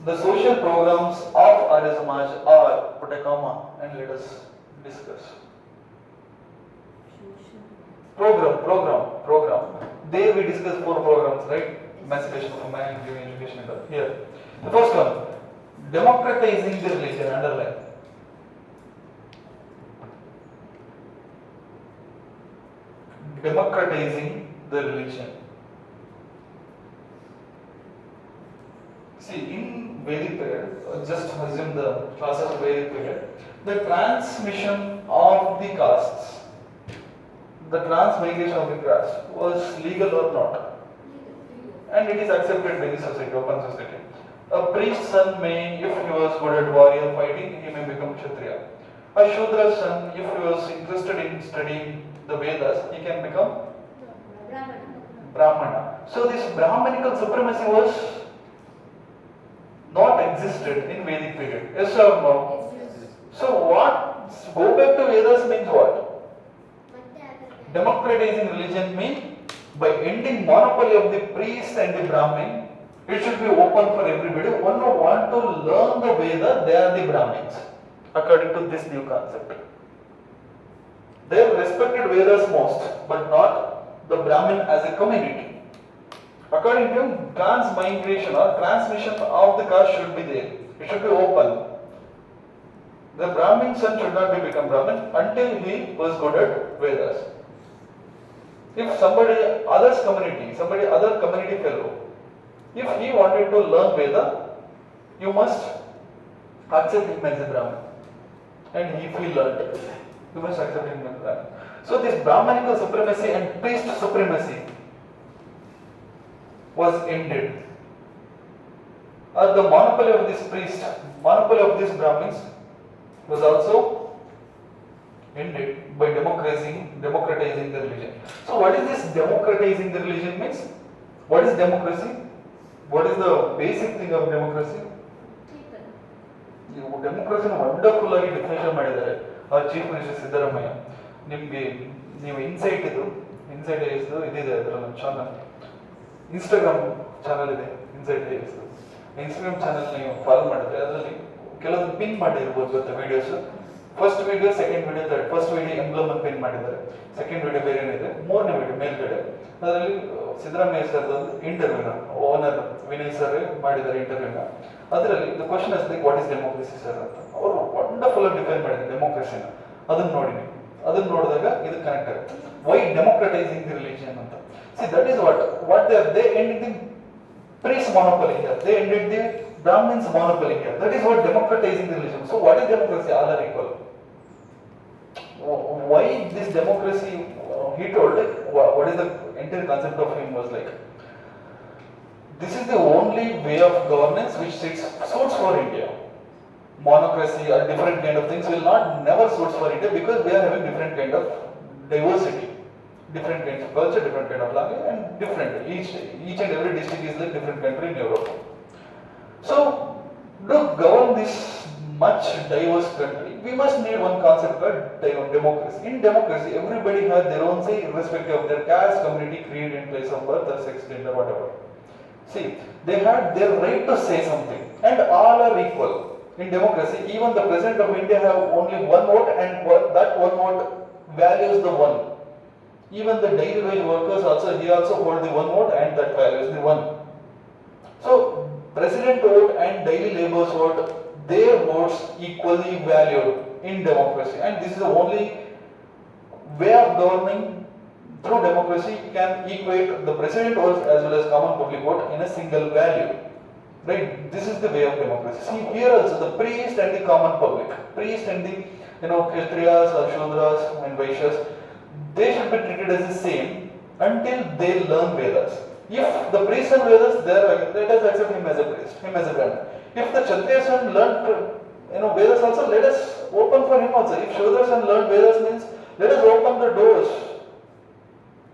The social programs of Arya Samaj are, put a comma and let us discuss. Program. There we discuss 4 programs, right? Emancipation of man, giving education and all. Here, the first one, democratizing the religion, underline. Democratizing the religion. See, in Vedic period, just assume the class of Vedic period, the transmission of the castes, the transmigration of the caste was legal or not, and it is accepted by the society, open society. A priest's son may, if he was good at warrior fighting, he may become Kshatriya. A Shudra son, if he was interested in studying the Vedas, he can become Brahmana. Brahmana. So this Brahmanical supremacy was not existed in Vedic period. Yes or no? So what? Go back to Vedas means what? Democratizing religion means by ending monopoly of the priest and the Brahmin, it should be open for everybody. One who want to learn the Veda, they are the Brahmins, according to this new concept. They have respected Vedas most, but not the Brahmin as a community. According to him, transmigration or transmission of the caste should be there. It should be open. The Brahmin son should not be become Brahmin until he was good at Vedas. If somebody other community fellow, if he wanted to learn Veda, you must accept him as a Brahmin. And if he learned, you must accept him as a Brahmin. So this Brahmanical supremacy and priest supremacy was ended. Or the monopoly of this priest, monopoly of these Brahmins was also ended by democratizing the religion. So what is this democratizing the religion means? What is democracy? What is the basic thing of democracy? People. ಡೆಮೋಕ್ರಸಿನ wonderful ಆಗಿ definition ಮಾಡಿದ್ದಾರೆ chief minister Siddaramaiah. ನಿಮಗೆ ನೀವು insight ಇದಿದೆ ಅದರಲ್ಲಿ channel, Instagram channel ಇದೆ Insight IAS. Instagram channel ನೀವು follow ಮಾಡಿದ್ರೆ ಅದರಲ್ಲಿ ಕೆಲವೊಂದು ಪಿನ್ ಮಾಡಿರ್ಬೋದು ಗೊತ್ತಾ videos. First video, second video, third. First video emblem ಅನ್ನು ಪಿನ್ ಮಾಡಿದ್ದಾರೆ, ಸೆಕೆಂಡ್ ವಿಡಿಯೋ ಬೇರೆ ಏನಿದೆ, ಮೂರನೇ ವಿಡಿಯೋ ಮೇಲ್ಗಡೆ ಅದರಲ್ಲಿ ಸಿದ್ದರಾಮಯ್ಯ ಸರ್ದು ಒಂದು ಇಂಟರ್ವ್ಯೂನ ಓನರ್ ವಿನಯ್ ಸರ್ ಮಾಡಿದ್ದಾರೆ ಇಂಟರ್ವ್ಯೂನ. ಅದರಲ್ಲಿ the question is like what is democracy sir ಅಂತ ಅವರು ವಂಡರ್ಫುಲ್ ಆಗಿ ಡಿಫೈನ್ ಮಾಡಿದ್ದಾರೆ ಡೆಮೋಕ್ರಸಿನ. ಅದನ್ನ ನೋಡಿ ನೀವು, ಅದನ್ನ ನೋಡಿದಾಗ ಇದು ಕನೆಕ್ಟ್ ಆಗುತ್ತೆ. ವೈ ಡೆಮೋಕ್ರಟೈಸಿಂಗ್ ದಿ ರಿಲಿಜಿಯನ್ ಅಂತ. See that is what they ending the priest monopoly here, they ended the Brahmins monopoly here. That is what democratizing the religion. So what is democracy? All are equal. Why this democracy? He told like what is the entire concept of him was like, this is the only way of governance which suits for India. Monocracy or different kind of things will not never suits for India because we are having different kind of diversity, different kinds of culture, different kind of language, and different. Each and every district is like different country in Europe. So, to govern this much diverse country, we must need one concept called democracy. In democracy, everybody has their own say, irrespective of their caste, community, creed, and place of birth, or sex, gender, whatever. See, they had their right to say something, and all are equal. In democracy, even the President of India have only one vote, and that one vote values the one. Even the daily wage workers also, he also hold the one vote and that values the one. So, president vote and daily laborers vote, their votes equally valued in democracy. And this is the only way of governing through democracy can equate the president vote as well as common public vote in a single value. Right? This is the way of democracy. See, here also the priest and the common public, priest and the Kshatriyas or Shudras and Vaishyas, they should be treated as the same until they learn Vedas. If the priest and Vedas, let us accept him as a priest, him as a Brahmin. If the Kshatriya son learned Vedas also, let us open for him also. If Shudra son learned Vedas means, let us open the doors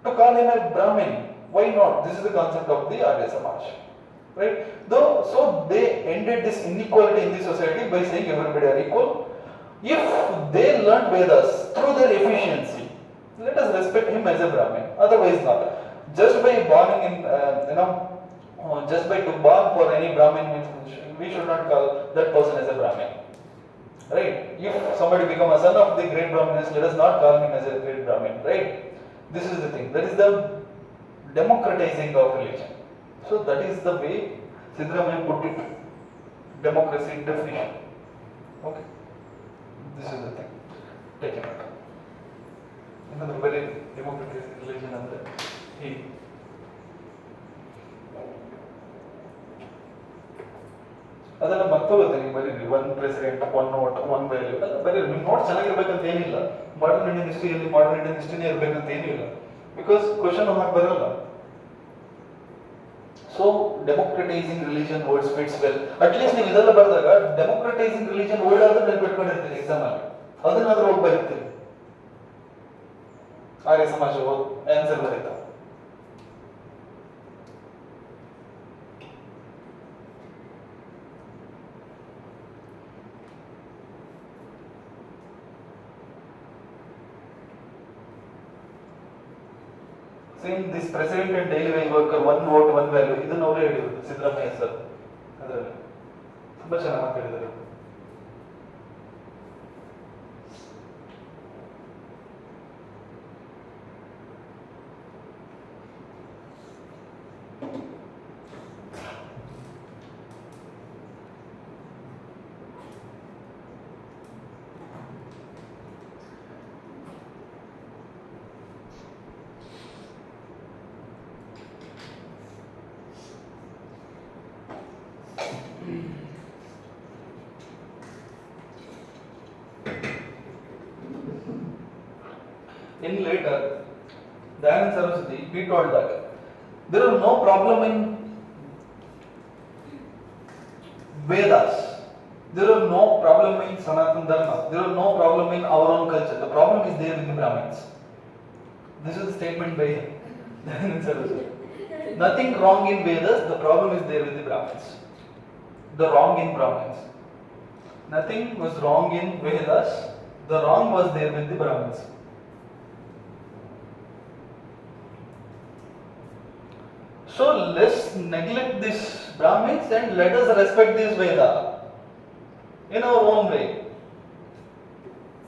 to call him a Brahmin. Why not? This is the concept of the Arya Samaj. Right? So they ended this inequality in the society by saying everybody are equal. If they learned Vedas through their efficiency, let us respect him as a Brahmin. Otherwise not. Just by born for any Brahmin means we should not call that person as a Brahmin. Right? If somebody become a son of the great Brahmins, let us not call him as a great Brahmin. Right? This is the thing. That is the democratizing of religion. So that is the way Siddaramaiah put it. Democracy definition. Okay. This is the thing. Take it. Another very democratic religion under he. ಅದೆಲ್ಲ ಮರ್ತೋಗುತ್ತೆ ನೀವು ಬರೀರಿ, one president, one note, one value ಅಲ್ಲ ಬರೀರಿ. ನಿಮ್ಮ note ಚೆನ್ನಾಗಿರ್ಬೇಕಂತ ಏನಿಲ್ಲ, modern Indian ಹಿಸ್ಟ್ರಿಯಲ್ಲಿ ಮಾಡರ್ನ್ ಇಂಡಿಯನ್ ಹಿಸ್ಟ್ರಿನೇ ಇರಬೇಕಂತ ಏನಿಲ್ಲ, ಬಿಕಾಸ್ ಕ್ವಶನ್ ಹಾಕಿ ಬರಲ್ಲ. So democratising religion words fits well. At least ನೀವು ಇದೆಲ್ಲ ಬರೆದಾಗ ಡೆಮೋಕ್ರಟೈಸಿಂಗ್ ರಿಲಿಜನ್ ವರ್ಡ್ ಆದ್ರೂ ನೆನ್ಪಿಟ್ಕೊಂಡಿರ್ತೀರಿ ಎಕ್ಸಾಮ್ ಅಲ್ಲಿ. ಅದನ್ನಾದ್ರೂ ಹೋಗಿ ಬರೀತೀವಿ. ಆರ್ಯ ಸಮಾಜ ಆನ್ಸರ್ ಬರೀತಾ same this president and daily wage worker 1 vote 1 value ಇದನ್ನ ಅವರೇ ಹೇಳಿರೋದು ಸಿದ್ದರಾಮಯ್ಯ ಸರ್. ಅದರಲ್ಲಿ ತುಂಬಾ ಚೆನ್ನಾಗಿ ಮಾತಾಡಿದ್ದಾರೆ. In later, Dayanand Saraswati, he told that there is no problem in Vedas, there is no problem in Sanatana Dharma, there is no problem in our own culture. The problem is there with the Brahmins. This is a statement by Dayanand Saraswati. Nothing wrong in Vedas, the problem is there with the Brahmins. The wrong in Brahmins. Nothing was wrong in Vedas, the wrong was there with the Brahmins. So let's neglect this Brahmins and let us respect this Veda in our own way.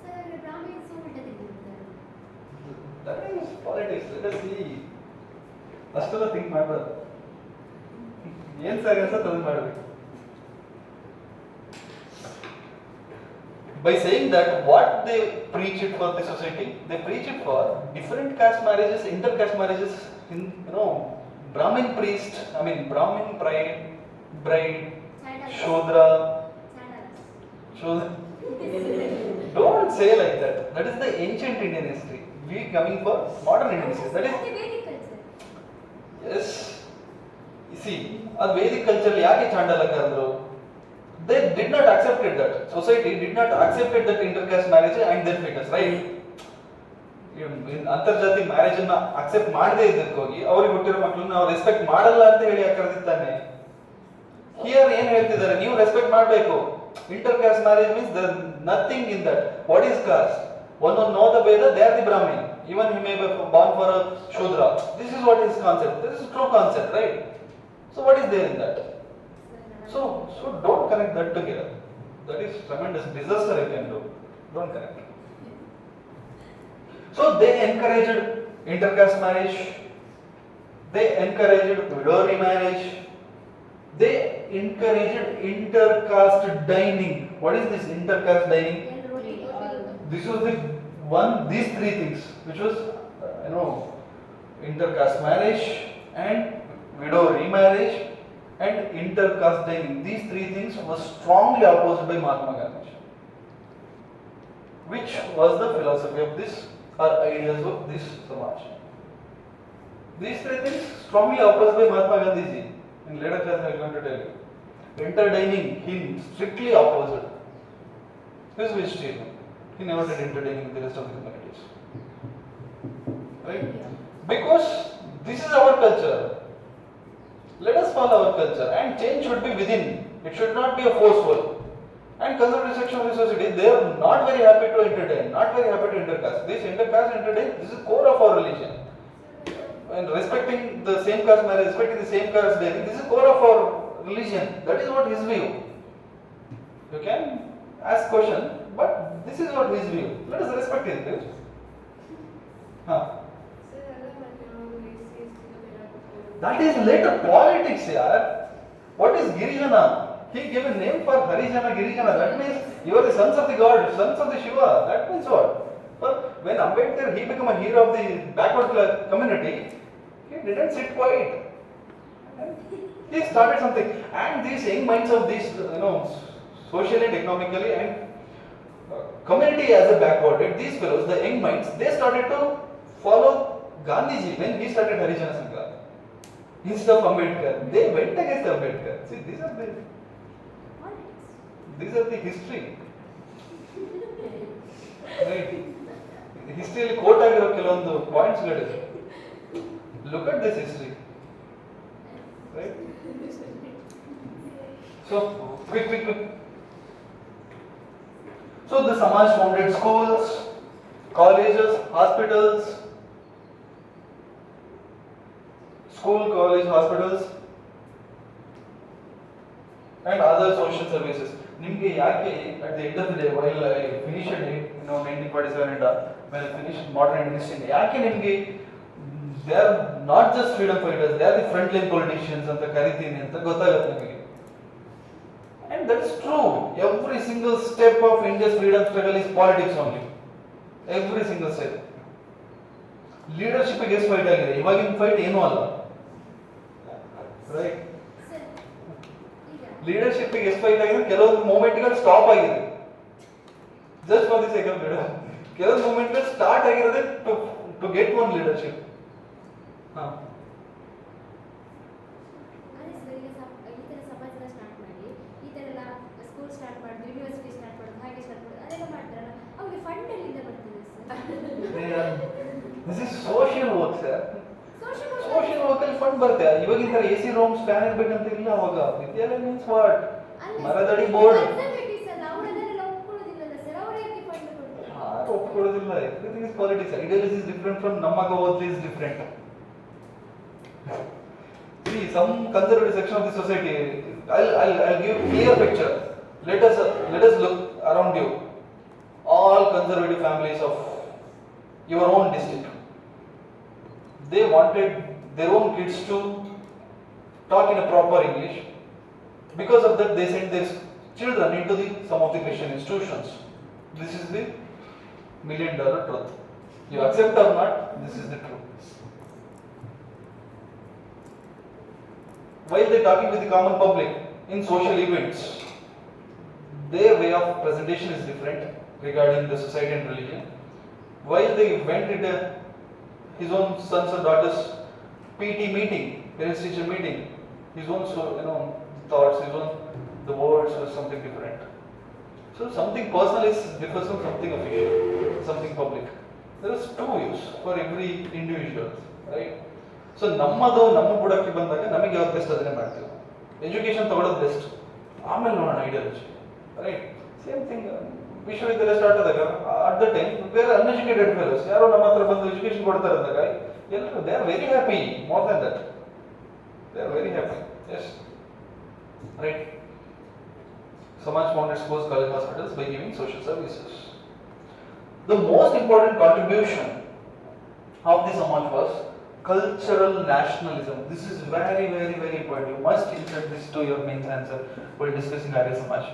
Sir, Brahmins That is politics. Let us see. ಅಷ್ಟೆಲ್ಲ think ಮಾಡಬಾರ್ದು. ಏನ್ ಸರಿ ಅನ್ಸುತ್ತೆ ಅದನ್ನ ಮಾಡಬೇಕು. By saying that what they preach it for the society, they preach it for different caste marriages, inter-caste marriages, in, Brahmin priest, Brahmin bride, Shodra. Don't say like that. That is the ancient Indian history. We coming for modern Indian history. That is Vedic culture. yes. You see, a Vedic culture ಯಾಕೆ ಚಾಂಡಾಲ ಕರೆದ್ರು? They did not accept it that society did not accept it that intercaste marriage and their fetus, right? ಅಂತರ್ಜಾತಿ marriage ಅನ್ನ accept ಮಾಡದೇ ಇದ್ದಕ್ಕೋಗಿ ಅವ್ರಿಗೆ ಹುಟ್ಟಿರೋ ಮಕ್ಕಳನ್ನ ಅವ್ರು respect ಮಾಡಲ್ಲ ಅಂತ ಹೇಳಿ ಕರೆದಿದ್ದಾನೆ. ಹಿಯರ್ ಏನ್ ಹೇಳ್ತಿದ್ದಾರೆ, ನೀವು ರೆಸ್ಪೆಕ್ಟ್ ಮಾಡಬೇಕು. Inter caste marriage means there nothing in that. What is caste? One know the Veda, they are the Brahmana. Even he may be born for a Shudra. This is what is concept. This is true concept, right? So what is there in that? So don't connect that together. That is tremendous disaster you can do. Don't connect. So they encouraged intercaste marriage. They encouraged widow remarriage. They encouraged intercaste dining. What is this intercaste dining? This was the one, these three things, which was intercaste marriage and widow remarriage and intercaste dining. These three things were strongly opposed by Mahatma Gandhi. Which was the philosophy of this or ideas of this Samaj? These three things strongly opposed by Mahatma Gandhi ji. In later class I am going to tell you. Interdining, he strictly opposed. This is which statement? He never did interdining with the rest of the communities. Right? Because this is our culture. Let us follow our culture, and change should be within. It should not be a forceful. And conservative section of the society, they are not very happy to entertain, not very happy to intercaste. This intercaste entertain, this is core of our religion. And respecting the same caste marriage, respecting the same caste dating, this is core of our religion. That is what his view. You can ask question, but this is what his view. Let us respect his view. That is later politics, yaar. What is Girijana? He gave a name for Harijana, Girijana. That means you are the sons of the God, sons of the Shiva. That means what? But when Ambedkar, he became a hero of the backward community, he didn't sit quiet. He started something. And these young minds of these, socially and economically and community as a backward, these fellows, the young minds, they started to follow Gandhiji when he started Harijana Sangha. Instead of Ambedkar, they went against Ambedkar. See, these are the history. Right ಹಿಸ್ಟ್ರಿಯಲ್ಲಿ quote ಆಗಿರೋ ಕೆಲವೊಂದು ಪಾಯಿಂಟ್ಸ್ಗಳಿದೆ. Look at this history, right? So quick. So the Samaj founded schools, colleges, hospitals, hospitals and other social services. ನಿಮಗೆ ಯಾಕೆ at the end of the day, while I finished it, 1947 and when I finished modern administration, ಯಾಕೆ ನಿಮಗೆ they are not just freedom fighters, they are the frontline politicians ಅಂತ ಕರಿತೀನಿ ಅಂತ ಗೊತ್ತಾಗುತ್ತೆ ನಿಮಗೆ. And that's true. Every single step of India's freedom struggle is politics only. Every single step. Leadership ಗೆ fight ಆಗಿದೆ, ಇವಾಗಿನ ಫೈಟ್ ಏನೂ ಅಲ್ಲ. ರೈಟ್? ಸರ್ ಈಗ ಲೀಡರ್ಶಿಪ್ ಗೆ ಫೈಟ್ ಆಗಿದೆ, ಕೆಲವೊಂದು ಮೂವ್ಮೆಂಟ್ಗಳು ಸ್ಟಾಪ್ ಆಗಿದೆ. Just for the sake of leader. ಕೆಲವೊಂದು ಮೂವ್ಮೆಂಟ್ಗಳು ಸ್ಟಾರ್ಟ್ ಆಗಿರೋದೇ ಟು ಗೆಟ್ ಒನ್ ಲೀಡರ್ಶಿಪ್. ಹಾ. ಅದೇ ಸರ್, ಈಗ ಈ ಥರ ಸಮಾಜನ ಸ್ಟಾರ್ಟ್ ಮಾಡಿ, ಈ ಥರ ಎಲ್ಲ ಸ್ಕೂಲ್ ಸ್ಟಾರ್ಟ್ ಮಾಡೋದು, ಯೂನಿವರ್ಸಿಟಿ ಸ್ಟಾರ್ಟ್ ಮಾಡೋದು, ಹಾಗೆ ಸ್ಟಾರ್ಟ್ ಮಾಡೋದು, ಅದೆಲ್ಲ ಮಾಡ್ತಾರಲ್ಲ, ಅವ್ರಿಗೆ ಫಂಡ್ ಎಲ್ಲಿಂದ ಬರ್ತದೆ This is social work, sir. Sir? Social work ಅಲ್ಲಿ ಫಂಡ್ ಬರುತ್ತೆ. ಇವಾಗಿನ ತರ ಎಸಿ ರೂಮ್ಸ್ ಫ್ಯಾನ್ ಇರ್ಬೇಕಂತ ಇಲ್ಲ. ಅವಾಗ ವಿದ್ಯಾಲಯ ಮೀನ್ಸ್ ವಾಟ್? ಮರದಡಿ ಬೋರ್ಡ್. ಅವರದನ್ನೆಲ್ಲ ಒಪ್ಕೊಳ್ಳೋದಿಲ್ಲಲ್ಲ ಸರ್, ಅವರೇ ಯಾಕೆ ಫಂಡ್ ಕೊಡ್ತಾರೆ? ಯಾರು ಒಪ್ಕೊಳ್ಳೋದಿಲ್ಲ. Everything is politics. Ideology is different from ನಮ್ಮ ಗೋವತ್ಲಿ is different. See, some conservative section of the society, I'll give clear picture. Let us look around you. All conservative families of your own district, they wanted their own kids to talk in a proper English. Because of that, they sent their children into some of the Christian institutions. This is the $1 million truth. You accept or not, this is the truth. While they talking with the common public in social events, their way of presentation is different regarding the society and religion. While they went into his own sons or daughters' PT meeting, parents teacher meeting, his own thoughts, his own the words were something different. So something personal is differs from something official, something public. There is two views for every individual, right? So ನಮ್ಮ ಬುಡಕ್ಕೆ ಬಂದಾಗ ನಮಗೆ ಯಾವ್ದು best ಅದನ್ನೇ ಮಾಡ್ತೀವಿ. Education ತಗೊಳ್ಳೋದು best, ಆಮೇಲೆ ನೋಡೋಣ ಐಡಿಯಾಲಜಿ, ರೈಟ್? ಸೇಮ್ ಥಿಂಗ್ ವಿಶ್ವವಿದ್ಯಾಲಯ ಸ್ಟಾರ್ಟ್ ಆದಾಗ ಅಟ್ ದ ಟೈಮ್ ಬೇರೆ ಅನ್ಎಜುಕೇಟೆಡ್ ಫೆಲೋಸ್ ಯಾರೋ ನಮ್ಮ ಹತ್ರ ಬಂದು ಎಜುಕೇಶನ್ ಕೊಡ್ತಾ ಇದ್ದಾಗ ಎಲ್ಲರೂ they are very happy. More than that, they are very happy. Yes, right? Samaj founded schools, colleges, hospitals by giving social services. The most important contribution of the Samaj was cultural nationalism. This is very important. You must insert this to your main answer while discussing Arya Samaj.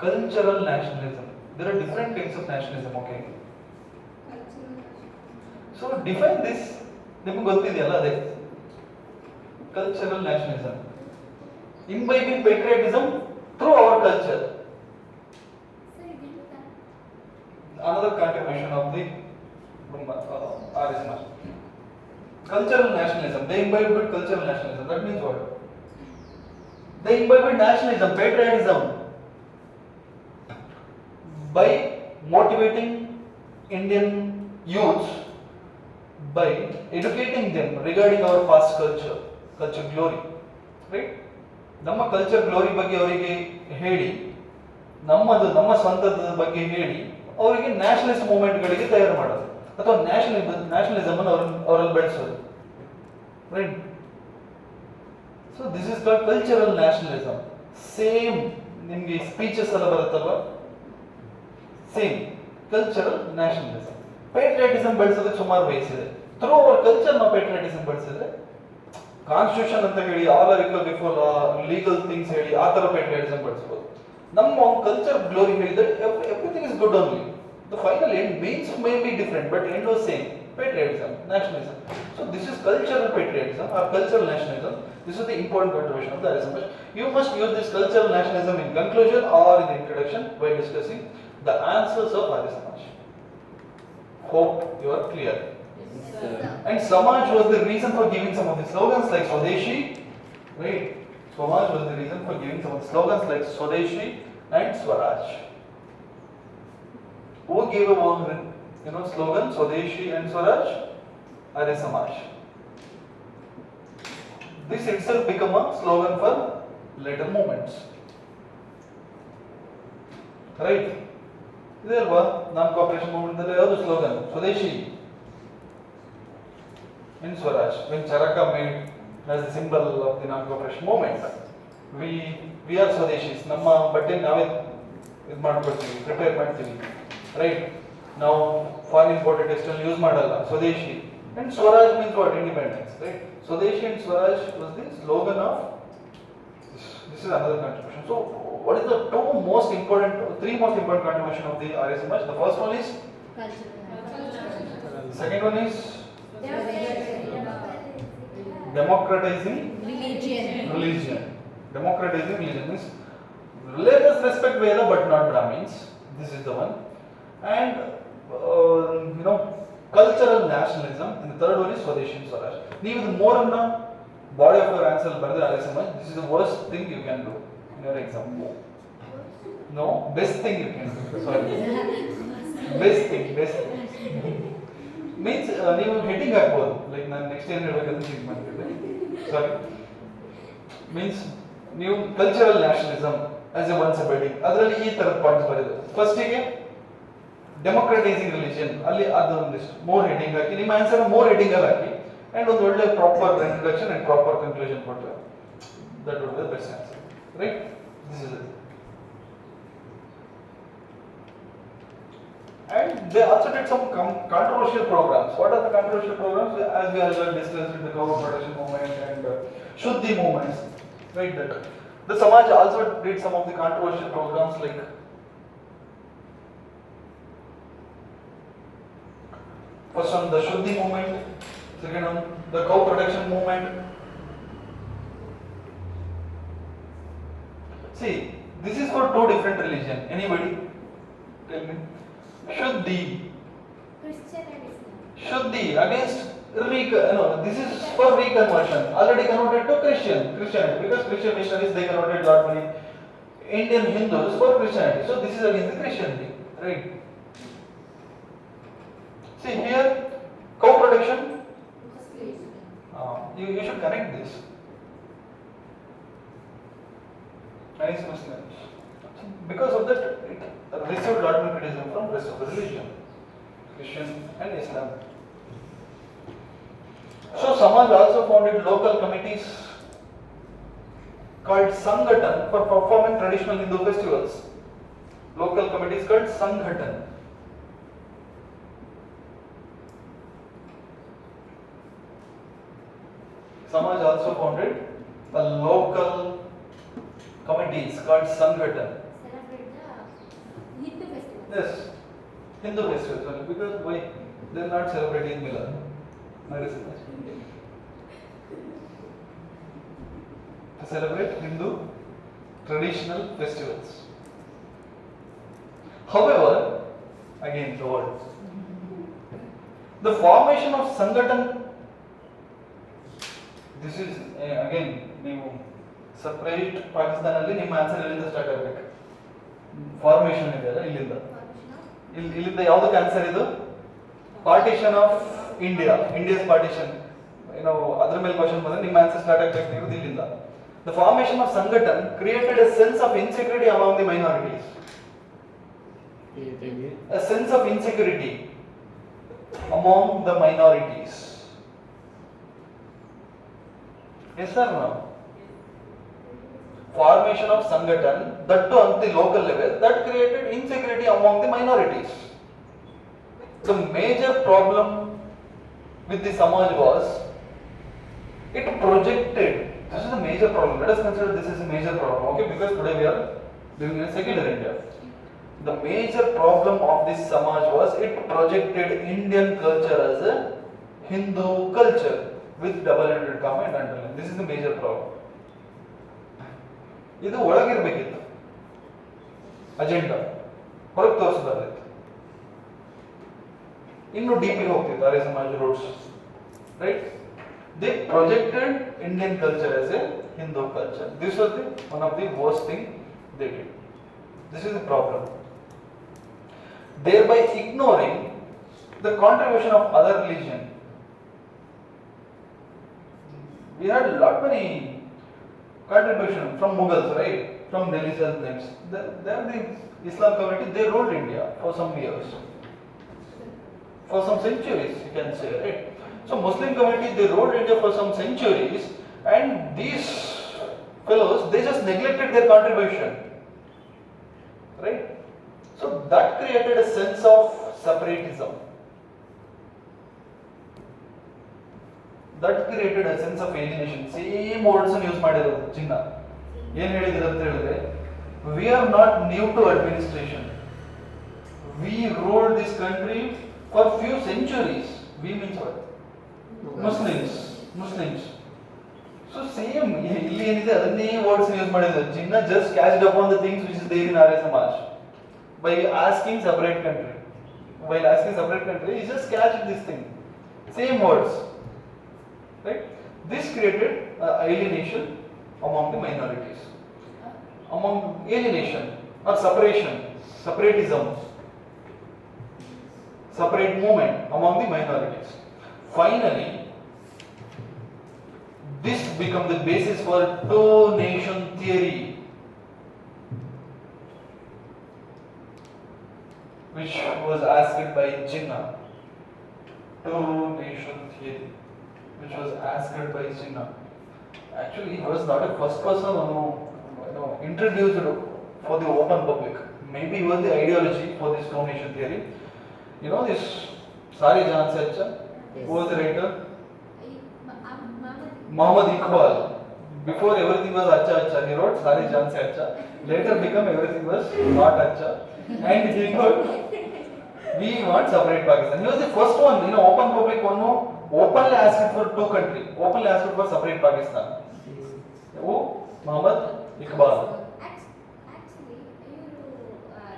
Cultural nationalism. There are different kinds of nationalism, okay? So define this. ನಿಮಗೆ ಗೊತ್ತಿದೆಯಲ್ಲ ಅದೇ cultural nationalism. Imbibing patriotism through our culture. Sir ಇದೆಂತ? Another contribution of the Arya Samaj. Cultural nationalism. They imbibed cultural nationalism. That means what? They imbibed nationalism, patriotism, by motivating Indian youths, by educating them regarding our past culture glory, right? ನಮ್ಮ culture glory ಬಗ್ಗೆ ಅವರಿಗೆ ಹೇಳಿ, ನಮ್ಮ ಸ್ವಂತದ ಬಗ್ಗೆ ಹೇಳಿ, ಅವರಿಗೆ nationalist ಮೂವ್ಮೆಂಟ್ಗಳಿಗೆ ತಯಾರು ಮಾಡೋದು ಅಥವಾ ನ್ಯಾಷನಲಿಸಮ್ ಅನ್ನು ಅವರಲ್ಲಿ ಬೆಳೆಸೋದು, right? So this is called cultural nationalism. Same ನಿಮಗೆ ಸ್ಪೀಚಸ್ ಎಲ್ಲ ಬರುತ್ತಲ್ವಾ, ಸೇಮ್ ಕಲ್ಚರಲ್ ನ್ಯಾಷನಲಿಸಮ್. ಪೇಟ್ರಿಯಾಟಿಸಮ್ ಬೆಳೆಸೋದಕ್ಕೆ ಸುಮಾರು ವಯಸ್ಸಿದೆ. ಥ್ರೂ ಅವರ್ ಕಲ್ಚರ್ ನಾವು ಪೇಟ್ರಿಯಾಟಿಸಮ್ ಬೆಳೆಸಿದ್ರೆ, ಕಾನ್ಸ್ಟಿಟ್ಯೂಷನ್ ಅಂತ ಹೇಳಿ all are equal before legal things ಹೇಳಿ ಆ ಥರ ಪೇಟ್ರಿಯಾಟಿಸಮ್ ಬೆಳೆಸ್ಬೋದು. ನಮ್ಮ ಕಲ್ಚರ್ ಗ್ಲೋರಿ ಹೇಳಿದ್ರೆ everything is good only. The final end means may be different, but end was same. Patriotism, nationalism. So this is cultural patriotism or cultural nationalism. This is the important contribution of the Arya Samaj. You must use this cultural nationalism in conclusion or in the introduction while discussing the answers of Arya Samaj. Hope you are clear. And Samaj was the reason for giving some of the slogans like Swadeshi, right? Samaj was the reason for giving some of the slogans like Swadeshi and Swaraj. Who gave a slogan Swadeshi and Swaraj? Arya Samaj. This itself become a slogan for later movements. Right? ಇದೆ ಅಲ್ವಾ ನಾನ್ cooperation movement ಅಲ್ಲಿ ಯಾವುದು slogan ಸ್ವದೇಶಿ in Swaraj when Charaka made as the symbol of the non-cooperation movement. We are Swadeshis. ನಮ್ಮ ಬಟ್ಟೆ ನಾವೇ ಇದು ಮಾಡ್ಕೊಳ್ತೀವಿ ಪ್ರಿಪೇರ್ ಮಾಡ್ತೀವಿ ರೈಟ್ ನಾವು ಫಾರಿನ್ ಇಂಪೋರ್ಟೆಡ್ ಟೆಕ್ಸ್ಟೈಲ್ ಯೂಸ್ ಮಾಡಲ್ಲ ಸ್ವದೇಶಿ and Swaraj means what independence right Swadeshi and Swaraj was the slogan of this is another contribution. So what is the three most important contribution of the Arya Samaj? The first one is the second one is democratizing religion. Democratizing religion means let us respect Veda but not Brahmins. This is the one. And cultural nationalism. And the third one is Swadeshi and Swaraj. Need more on the body of your answer. Arya Samaj. This is the worst thing you can do in your exam. No, best thing you can do. Sorry. Best thing. Means ನೀವು heading ಹಾಕ್ಬೋದು like ನಾನು next ಏನು ಹೇಳ್ಬೇಕಂತ think ಮಾಡ್ತಿದ್ದೆ ಸಾರಿ means ನೀವು cultural nationalism as A once heading ಅದರಲ್ಲಿ ಈ ಥರದ ಪಾಯಿಂಟ್ಸ್ ಬರೆದು ಫಸ್ಟಿಗೆ ಡೆಮೋಕ್ರಟೈಸಿಂಗ್ ರಿಲಿಜನ್ ಅಲ್ಲಿ ಅದೊಂದಿಷ್ಟು ಮೋರ್ ಹೆಡ್ಡಿಂಗ್ ಹಾಕಿ ನಿಮ್ಮ ಆನ್ಸರ್ ಮೋರ್ ಹೆಡ್ಡಿಂಗ್ ಅಲ್ಲಿ ಹಾಕಿ ಆ್ಯಂಡ್ ಒಂದು ಒಳ್ಳೆ proper introduction and proper conclusion ಕೊಟ್ಟರೆ that would be the best answer right this is it. And they also did some controversial programs. What are the controversial programs? As we have discussed in the cover protection movement and Shuddhi movements, right? That the Samaj also did some of the controversial programs like first one the Shuddhi movement, second one the cow protection movement. See, this is for two different religions. Anybody tell me? Shuddhi. Christian and Islam. Shuddhi against this is for reconversion. Already converted to Christianity because Christian missionaries they converted lot many Indian Hindus for Christianity. So this is against the Christianity, right? See here, cow protection. You should connect this. Nice Muslims. Because of that, it received lot of criticism from rest of the religion, Christian and Islam. So Samaj also founded local committees called Sanghatan for performing traditional Hindu festivals. Local committees called Sanghatan. Samaj also founded a local committees called Sanghatan. Celebrate the Hindu festival. Yes, Hindu festivals only because why they are not celebrating Milan. To celebrate Hindu traditional festivals. However, again the word. The formation of Sanghatan. This is again ನೀವು separate Pakistan ಅಲ್ಲಿ ನಿಮ್ಮ answer ಎಲ್ಲಿಂದ start ಆಗಬೇಕು formation ಇದೆಯಲ್ಲ ಇಲ್ಲಿಂದ ಇಲ್ಲಿಂದ ಯಾವುದಕ್ಕೆ answer ಇದು ಪಾರ್ಟಿಷನ್ ಆಫ್ ಇಂಡಿಯಾಸ್ ಪಾರ್ಟಿಷನ್ ಅದ್ರ ಮೇಲೆ ಕ್ವಶನ್ ಬಂದ್ರೆ ನಿಮ್ಮ ಆನ್ಸರ್ ಸ್ಟಾರ್ಟ್ ಆಗಬೇಕು ಇಲ್ಲಿಂದ the formation of Sangathan created a sense of insecurity among the minorities a sense of insecurity among the minorities. Yes or no? Formation of Sanghatan, that too on the local level, that created insecurity among the minorities. The major problem with the Samaj was it projected. This is a major problem. Let us consider this is a major problem, okay? Because today we are living in a secular India. The major problem of this Samaj was it projected Indian culture as a Hindu culture with double-ended comma and underline. This is the major problem. ಇದು ಒಳಗಿರಬೇಕಿತ್ತು agenda ಹೊರಗೆ ತೋರಿಸಬಾರ್ದಿತ್ತು ಇನ್ನು ಡೀಪಿಗೆ ಹೋಗ್ತಿತ್ತು ಆರ್ಯ ಸಮಾಜ roots right they projected Indian culture as A Hindu culture this was the one of the worst thing they did this is the problem thereby ignoring the contribution of other religion. We had a lot many contribution from Mughals, right? From Delhi Sultanates. The Islam community, they ruled India for some years, for some centuries, you can say, right? So Muslim community, they ruled India for some centuries, and these fellows, they just neglected their contribution, right? So that created a sense of separatism. That created a sense of alienation. Same words use ಮಾಡಿರೋದು ಚಿನ್ನ. ಏನು ಹೇಳಿದ್ರು ಅಂತ ಹೇಳಿದ್ರೆ, we are not new to administration. We ruled this country for few centuries. We means what? Muslims. So same ಇಲ್ಲಿ ಏನಿದೆ ಅದನ್ನೇ words use ಮಾಡಿದ್ರು. ಚಿನ್ನ just catched upon the things which is there in Arya Samaj by asking separate country. While asking separate country, he just catched this thing. Same words. Right? This created alienation among the minorities. Among alienation or separation, separatism, separate movement among the minorities. Finally, this became the basis for two-nation theory, which was asked by Jinnah. Two-nation theory, which was asked by Jinnah. Actually, he was not the first person who introduced it for the open public. Maybe he was the ideology for this two-nation theory. You know this Sari Jahan Sacha, who was the writer? Muhammad Iqbal. Before everything was Acha Acha, he wrote Sari Jahan Se Acha. Later become everything was not Acha. And he wrote, we want separate Pakistan. He was the first one, open public one who openly asked for two countries, openly asked for separate Pakistan. Who? Muhammad Iqbal. Actually ಇವರು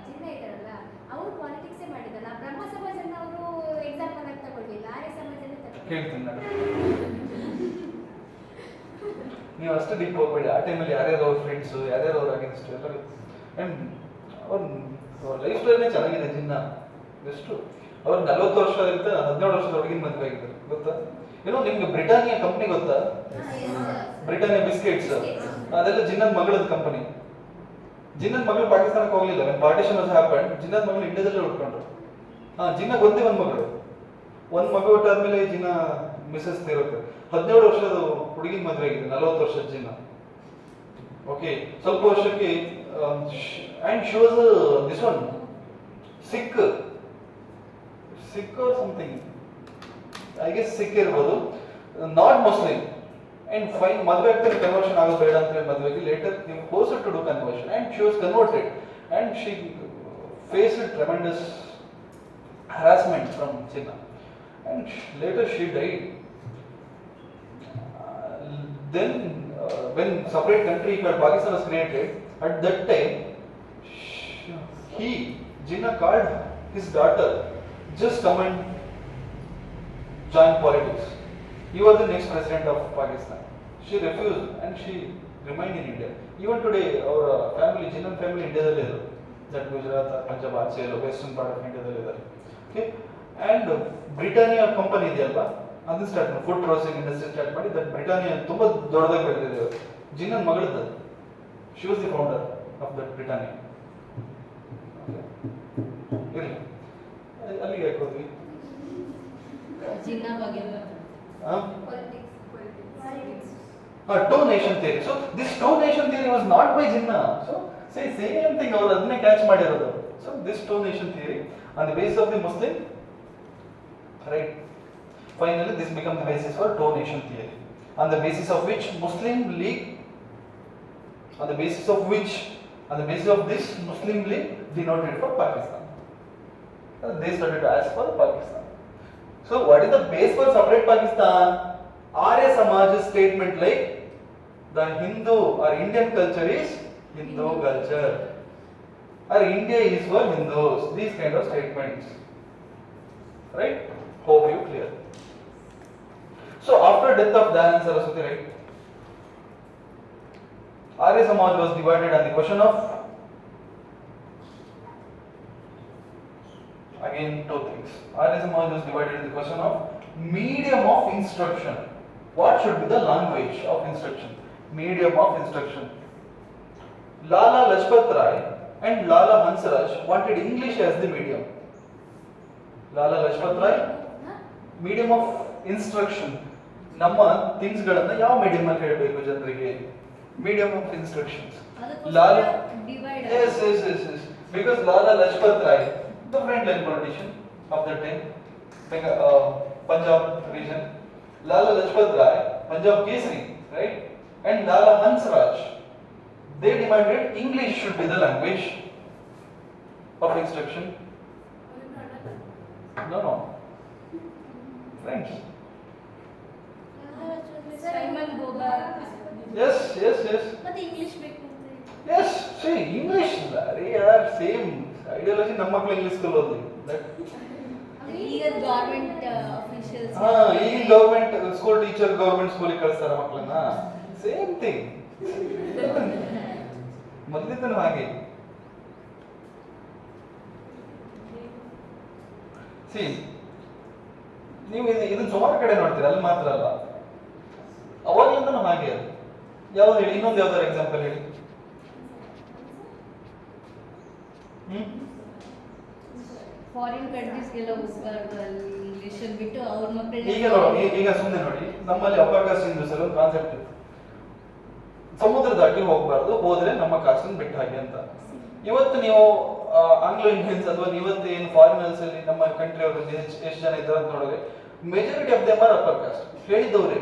ಜಿನ್ನ ಇದ್ದಾರಲ್ಲ, ಅವರು ಪಾಲಿಟಿಕ್ಸೇ ಮಾಡಿದಲ್ಲ. ಬ್ರಹ್ಮ ಸಮಾಜನ ಅವರು example ಆಗಿ ತಗೊಳ್ಳಿಲ್ಲ, ಆರ್ಯ ಸಮಾಜನೇ ತಗೊಳ್ಳಿ. ಕೇಳ್ತೀನಿ ನಾನು. ನೀವು ಅಷ್ಟು ಡೀಪ್ ಹೋಗ್ಬೇಡಿ. ಆ ಟೈಮಲ್ಲಿ ಯಾರ್ಯಾರು ಅವ್ರ ಫ್ರೆಂಡ್ಸು, ಯಾರ್ಯಾರು ಅವ್ರ ಅಗೇನ್ಸ್ಟ್ ಎಲ್ಲರೂ. ಆ್ಯಂಡ್ ಅವ್ರ ಲೈಫ್ ಸ್ಟೈಲ್ನೇ ಚೆನ್ನಾಗಿದೆ ಜಿನ್ನ. ಎಷ್ಟು ಅವ್ರು 40 ವರ್ಷದಿಂದ 17 ವರ್ಷದೊಳಗಿನ ಮದುವೆ ಆಗಿದ್ದಾರೆ, ಗೊತ್ತಾ? ನಿಮ್ಗೆ ಬ್ರಿಟಾನಿಯಾ ಕಂಪ್ನಿ ಗೊತ್ತಾ? ಬ್ರಿಟಾನಿಯಾ ಬಿಸ್ಕೆಟ್ಸ್, ಅದೆಲ್ಲ ಜಿನ್ನದ್ ಮಗಳದ ಕಂಪನಿ. ಜಿನ್ನದ್ ಮಗಳು ಪಾಕಿಸ್ತಾನಕ್ಕೆ ಹೋಗ್ಲಿಲ್ಲ. Partition was happen. ಜಿನ್ನದ್ ಮಗಳು ಇಂಡಿಯಾದಲ್ಲೇ ಉಳ್ಕೊಂಡ್ರು. ಜಿನ್ನಗ್ ಒಂದೇ ಒಂದು ಮಗಳು. ಒಂದು ಮಗು ಹುಟ್ಟಾದ್ಮೇಲೆ ಜಿನ್ನ ಮಿಸಸ್ ತೀರುತ್ತೆ. 17 ವರ್ಷದ ಹುಡುಗಿನ ಮದುವೆ ಆಗಿದೆ, 40 ವರ್ಷದ ಜಿನ್ನ. ಓಕೆ, ಸ್ವಲ್ಪ ವರ್ಷಕ್ಕೆ and she was this one sick or something, I guess sick ಇರ್ಬೋದು, ನಾಟ್ ಮುಸ್ಲಿಂ. ಅಂಡ್ ಫೈನ್ ಮದುವೆ ಆಗ್ತಾರೆ, ಕನ್ವರ್ಷನ್ ಆಗೋದು ಬೇಡ ಅಂತ ಹೇಳಿ ಮದುವೆಗೆ later forced to do conversion and she was converted and she faced tremendous harassment from Jinnah and later she died. Then when separate country called Pakistan was created, at that time Jinnah called his daughter, just come and join politics. You are the next president of Pakistan. She refused and she remained in India. Even today, our family, Jinnah family, India dalli idare. That Gujarat, Punjab, Achhe, western part of India dalli idare. Okay, and Britannia company ಇದೆಯಲ್ವಾ, ಅದನ್ನ start ಮಾಡಿ food processing industry start ಮಾಡಿ. That Britannia ತುಂಬಾ ದೊಡ್ಡದಾಗಿ ಬೆಳೆದಿದೆ. ಜಿನ್ನನ್ ಮಗಳದ್ದು, she was the founder of that Britannia. ಇರಲಿ, ಅಲ್ಲಿಗೆ ಯಾಕೆ ಹೋದ್ವಿ? ಜಿನ್ನಾ ಬಗ್ಗೆ two-nation theory. So this two-nation theory was not by Jinnah. So same thing ಅವರು ಅದನ್ನೇ ಕ್ಯಾಚ್ ಮಾಡಿರೋದು. So this two-nation theory on the basis of the Muslim, right? Finally, this becomes the basis for two-nation theory, on the basis of which Muslim League, on the basis of this Muslim League denoted for Pakistan. They started to ask for Pakistan. So what is the base for separate Pakistan? Arya Samaj's statement like the Hindu or Indian culture is Hindu culture, or India is for Hindus. These kind of statements, right? Hope you clear. So after death of Dayananda Saraswati, right, Arya Samaj was divided on the question of again two things. Arya Samaj was divided in the question of medium of instruction. What should be the language of instruction? Medium of instruction. Lala Lajpat Rai and Lala Hansraj wanted English as the medium. Lala Lajpat Rai, medium of instruction. ನಮ್ಮ ಥಿಂಗ್ಸ್ಗಳನ್ನು ಯಾವ medium ಅಲ್ಲಿ ಹೇಳಬೇಕು ಜನರಿಗೆ? Medium of instructions. Lala, divide. yes, because Lala Lajpat Rai, the frontline politician of that time, Punjab region, Lala Lajpat Rai, Punjab Kesari, right? And Lala Hansraj, they demanded English should be the language of instruction. No. Friends. Simon Boba. Yes. ಮತ್ತೆ English ಬೇಕು ಅಂತ ಹೇಳಿ. Yes, see, English, they are same ideology. ನಮ್ಮ ಮಕ್ಕಳು English school ಓದ್ಲಿ. ಈಗ government officials. ಈ government school teacher government ಸ್ಕೂಲಿಗೆ ಕಳಿಸ್ತಾರೆ ಮಕ್ಕಳನ್ನ. Same thing. ಮೊದಲಿದ್ದನು ಹಾಗೆ. ಸಿ, ನೀವು ಇದನ್ನ ಸುಮಾರು ಕಡೆ ನೋಡ್ತೀರಾ, ಅಲ್ಲಿ ಮಾತ್ರ ಅಲ್ಲ, ಅವಾಗಲಿಂದನೂ ಹಾಗೆ ಅದು. ಯಾವ್ದು ಹೇಳಿ, ಇನ್ನೊಂದು ಯಾವ್ದಾರು ಎಕ್ಸಾಂಪಲ್ ಹೇಳಿ. ಫಾರಿನ್ ಕಂಟ್ರೀಸ್ಗೆಲ್ಲ ಹೋಗ್ಬಾರ್ದು, ಅಲ್ಲಿ ಇಂಗ್ಲಿಷ್ ಬಿಟ್ಟು ಅವ್ರ ಈಗ ಮಕ್ಕಳಿಗೆ. ಈಗ ಸುಮ್ಮನೆ ನೋಡಿ, ನಮ್ಮಲ್ಲಿ ಅಪ್ಪರ್ ಕಾಸ್ಟ್ ಹಿಂದೂಸ್ ಒಂದು ಕಾನ್ಸೆಪ್ಟ್ ಇತ್ತು, ಸಮುದ್ರ ದಾಟಿ ಹೋಗ್ಬಾರ್ದು, ಹೋದ್ರೆ ನಮ್ಮ ಕಾಸ್ಟ್ ಬಿಟ್ಟು ಹಾಗೆ ಅಂತ. ಇವತ್ತು ನೀವು ಆಂಗ್ಲೋ ಇಂಡಿಯನ್ಸ್ ಅಥವಾ ಇವತ್ತು ಏನು ಫಾರಿನರ್ಸ್ ಅಲ್ಲಿ ನಮ್ಮ ಕಂಟ್ರಿ ಅವರಲ್ಲಿ ಎಷ್ಟು ಜನ ಇದ್ದಾರೆ ಅಂತ ನೋಡಿದ್ರೆ majority of them are upper caste, ಹೇಳಿದವ್ರೆ.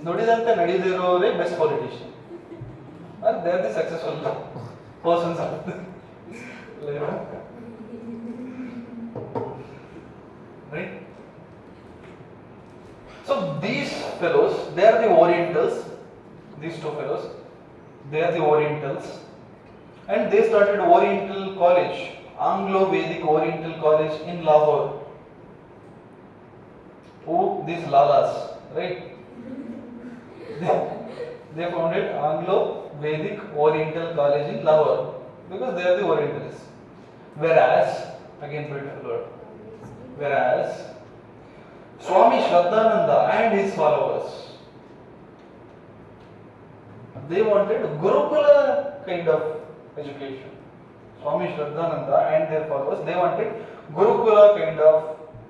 ನುಡಿದಂತೆ ನಡೆದಿರೋರೇ best politician, they are the successful persons. Right? So these fellows, they are the Orientals. These two fellows, they are the Orientals, and they started Oriental College, Anglo-Vedic Oriental College in Lahore. Oh, these Lalas, right? They founded Anglo-Vedic Oriental College in Lahore because they are the Orientalists. Whereas, again beautiful word, whereas Swami Shraddhananda and his followers, they wanted Gurukula kind of education. Swami Shraddhananda and their followers, they wanted Gurukula kind of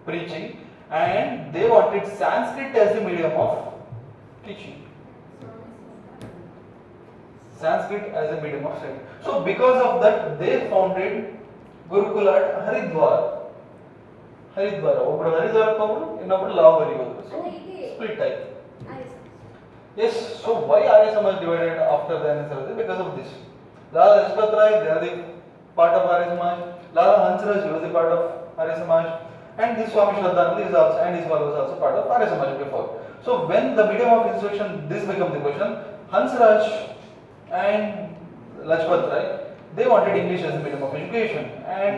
preaching, and they wanted Sanskrit as the medium of teaching. Sanskrit as a medium of study. So because of that, they founded Gurukula at Haridwar. ಒಬ್ಬರು ಹರಿದ್ವಾರಕ್ಕೆ ಹೋದ್ರು, ಇನ್ನೊಬ್ರು ಲಾಹೋರಿಗೆ ಹೋದ್ರು. So split type. Yes, so why Arya Samaj divided after the NSR? Because of this. Lala Lajpat Rai, they are the part of Arya Samaj. Lala Hansraj was the part of Arya Samaj, and this Swami Shraddhananda is also, and his followers also part of Arya Samaj before. So when the medium of instruction, this becomes the question. Hansraj and Lajpat Rai, they wanted English as the medium of education, and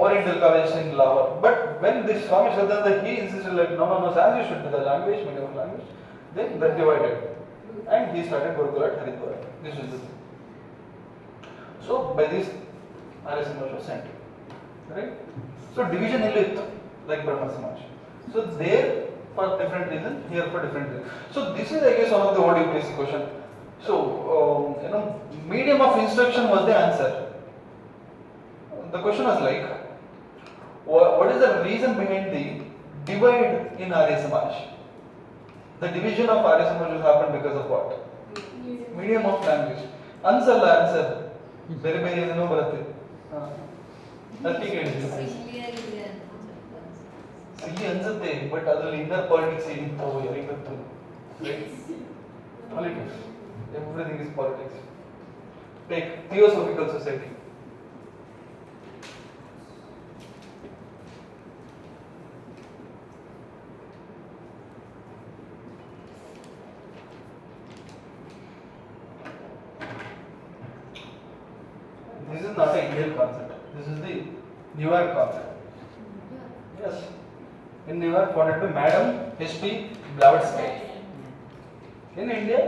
Oriental College in Lahore. But when this Swami Shraddhananda, he insisted like no, Sanskrit should be the language, medium of language. Then that divided, and he started Gurukula at Haridwar. This is the thing. So by this, Arya Samaj was sent, right? So division illu ittu, like Brahma Samaj. So there for different reason, here for different reason. So this is I guess one of the old UPSC question. So medium of instruction was the answer. The question was like, what is the reason behind the divide in Arya Samaj? The division of Arya Samaj will happen because of what? Medium of language. Answer. Very ಏನೋ ಬರುತ್ತೆ. ಅದಕ್ಕೆ ಕೇಳಿದ್ವಿ. ಸಿಹಿ ಅನ್ಸುತ್ತೆ, but ಅದರಲ್ಲಿ inner politics ಏನಿತ್ತು ಯಾರಿಗೆ ಗೊತ್ತು? Politics. Everything is politics. Take Theosophical Society. This is not an Indian concept. This is the New York concept. Yes. In New York, founded by Madam H.P. Blavatsky. In India,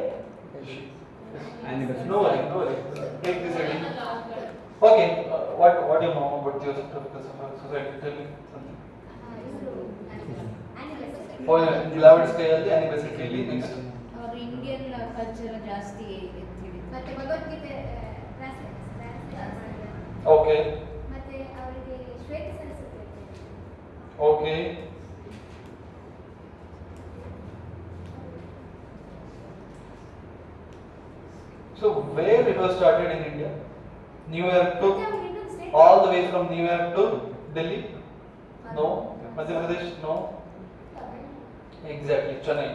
And no worry. Take this again. Okay, what do you know about Theosophical Society? Tell me something. ಇವರು anniversary Oh, Blavatsky scale, Anniversary scale, next. ಅವ್ರ Indian culture ಜಾಸ್ತಿ ಎತ್ತಿಡಿದ್ರು. ಮತ್ತೆ Bhagavad Gita translate ಮಾಡಿದ್ದಾರೆ. Okay, ಮತ್ತೆ ಅವರಿಗೆ ಶ್ವೇತ ಸರಸ್ವತಿ ಅಂತ ಇದೆ. okay. So where it was started in India? New York ಮತ್ತೆ to ಅವ್ರು ಇನ್ನೊಂದು state all the way from New York to Delhi? No. Madhya Pradesh? No. Exactly, Chennai.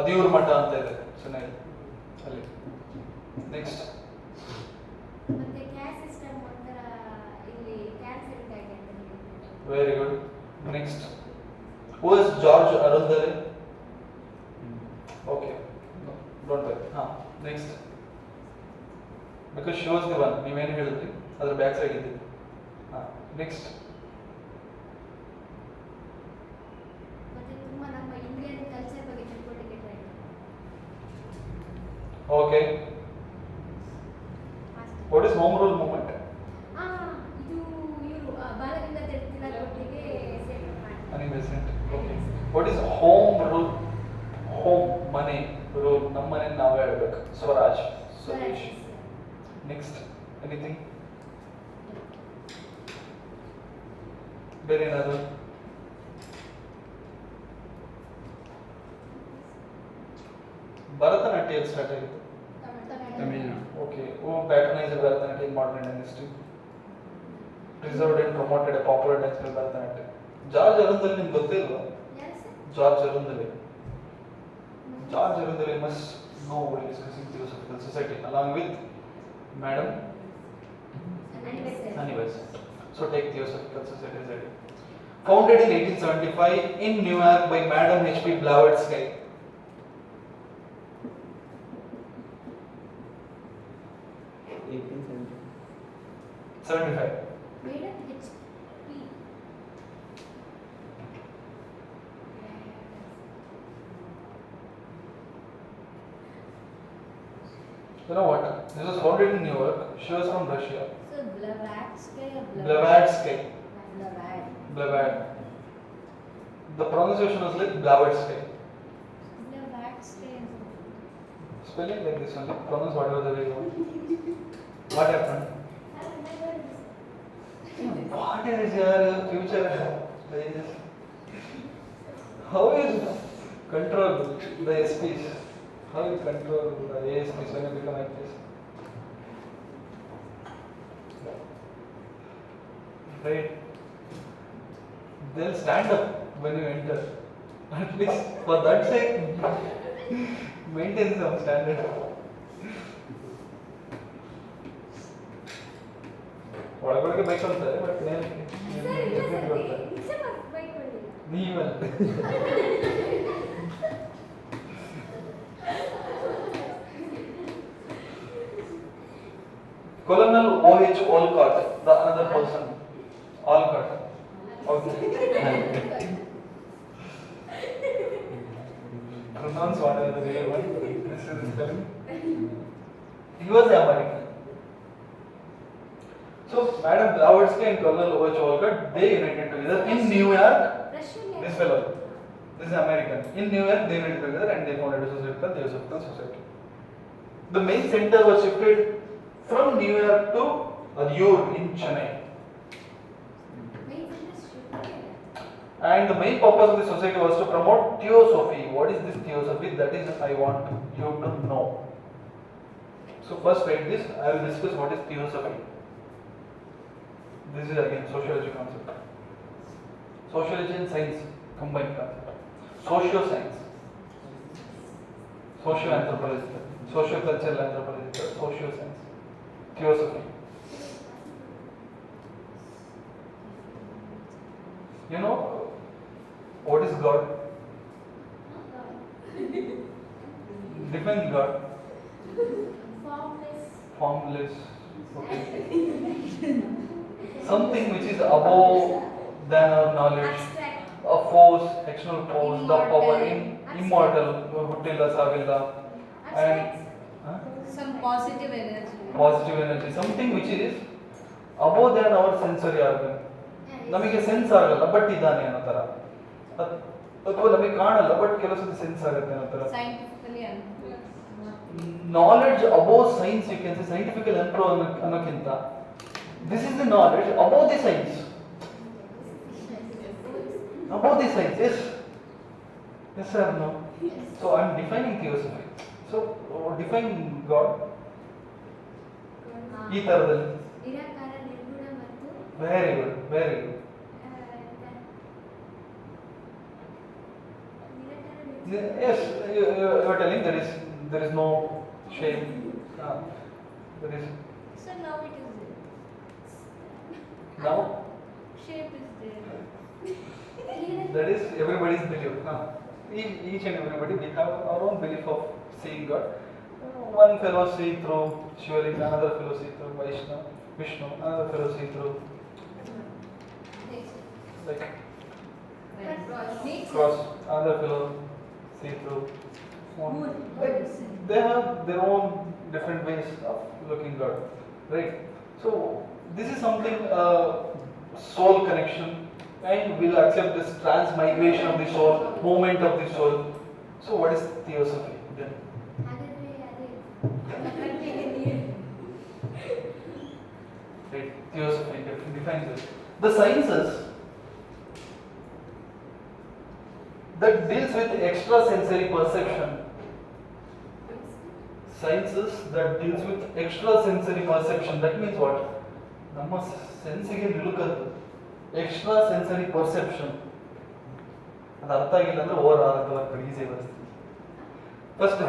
ಅದಿಯೂರು ಮಠ ಅಂತ ಇದೆ ಚೆನ್ನೈ ಅಲ್ಲಿ. ನೆಕ್ಸ್ಟ್. ಮತ್ತೆ ಕ್ಯಾಸ್ಟ್ ಸಿಸ್ಟಮ್ ಒಂಥರ ಇಲ್ಲಿ ಕ್ಯಾನ್ಸರ್ ಇದ್ದಾಗೆ ಅಂತ ಹೇಳ್ತಾರೆ. Very good. Next. Who is George Arundale? Okay, don't worry. ಹಾ, next. Because she was the one, ನೀವೇನು ಹೇಳಿದ್ರಿ ಅದ್ರ ಬ್ಯಾಕ್ ಸೈಡ್ ಇದ್ದಿದ್ದು. ಹಾ, ನೆಕ್ಸ್ಟ್. ಮತ್ತೆ ತುಂಬಾ ನಮ್ಮ ಇಂಡಿಯನ್ ಕಲ್ಚರ್ ಬಗ್ಗೆ ತಿಳ್ಕೊಳ್ಳಿಕ್ಕೆ try okay. What is home rule movement? ಇದು ಇವರು ಬಾಲಗಂಗಾಧರ ತಿಲಕ್ ಒಟ್ಟಿಗೆ ಸೇವೆ ಮಾಡಿ Annie Besant. Okay. What is home rule? Home ಮನೆ ರೂಲ್, ನಮ್ಮ ಮನೆ ನಾವೇ ಹೇಳ್ಬೇಕು. ಸ್ವರಾಜ್, ಸ್ವದೇಶ್. ನೆಕ್ಸ್ಟ್. ಎನಿಥಿಂಗ್ ಬೇರೆ ಏನಾದ್ರು? ಭರತನಾಟ್ಯ ಎಲ್ಲಿ ಸ್ಟಾರ್ಟ್ ಆಗಿತ್ತು? Tamil Nadu. Okay, who patronized Bharatanatyam in modern Indian history? Preserved and promoted a popular dance called Bharatanatyam. George Arundel ನಿಮ್ಗೆ ಗೊತ್ತೇ ಇಲ್ವಾ? ಯಾರು sir? George Arundel. George Arundel must know while discussing Theosophical Society along with Madam Anniversary. Anniversary. So take Theosophical Society as a founded in 1875 in New York by Madam H.P. Blavatsky. Madam 75. HP. You know what? This was founded in New York. She was from Russia. So Blavatsky Blavatsky. Blavad Blavad. The pronunciation was like Blavatsky. Blavatsky Spelling like this only. Pronounce whatever the way you want. What happened? What is your future? How is control the SPs? How you control the ASPs when you become like this? Right? They'll stand up when you enter. At least for that sake, maintain some standard. ಒಳಗೊಳಗೆ bike ಅಂತಾರೆ but sir ಇಲ್ಲ sir ನಿಜ ಬೈಕೊಳ್ಳಿಲ್ಲ. ನೀವಲ್ಲ. Colonel O.H. Olcott, the another person. Olcott. Okay. Pronounce whatever the way you want. This is spelling. He was American. So, Madam Blavatsky and Colonel O.H. Olcott, they united together in New York. Russian This fellow, this is American. In New York, they united together and they founded a society called Theosophical Society. The main center was shifted from New York to Adyur in Chennai. And the main purpose of the society was to promote Theosophy. What is this Theosophy? That is, I want you to know. So first write this. I will discuss what is Theosophy. This is again sociology concept. Sociology and science combined concept. Socio-science, socio-anthropological, socio-cultural anthropological, socio-science, Theosophy. You know what is God? Define God. formless. Formless. Okay. Something which is above than our knowledge. Abstract. A force, external force, the power in Immortal. immortal, Huttila, Savilla, and Abstract. huh? some positive energy positive energy, something which is above than our sensory organ. ನಮಗೆ sense ಆಗಲ್ಲ but ಇದ್ದಾನೆ ಅನ್ನೋ ಥರ, ಅಥವಾ ನಮಗೆ ಕಾಣಲ್ಲ but ಕೆಲವು ಸತಿ ಸೆನ್ಸ್ ಆಗುತ್ತೆ ಅನ್ನೋ ಥರ. Scientifically knowledge above science, you can say scientifical improve ಅನ್ನೋಕ್ಕಿಂತ this is the knowledge above the science. Above the science, yes. Yes sir, no. So I am defining theosophy. So define God. ಈ ತರದಲ್ಲಿ. ನಿರಾಕಾರ, ನಿರ್ಗುಣ ಮತ್ತು Very good, very good. Yes, you are telling there is no shape. There is So now it is now shape is there. that is everybody's belief. Each and everybody we have our own belief of seeing God. One fellow see through Shivalinga, another fellow see through Vishnu, another fellow see through like cross, another fellow see through moon. Like, they have their own different ways of looking God, right? So this is something soul connection, and we'll accept this transmigration of the soul, movement of the soul. So what is theosophy then? Right, theosophy defines this. The sciences that deals with extrasensory perception. Sciences that deals with extrasensory perception. That means what? ನಮ್ಮ ಸೆನ್ಸಿಗೆ ನಿಲುಕದ್ದು extra sensory perception. ಅದು ಅರ್ಥ ಆಗಿಲ್ಲ ಅಂದ್ರೆ over ಆಗುತ್ತೆ easy ಬರುತ್ತೆ. First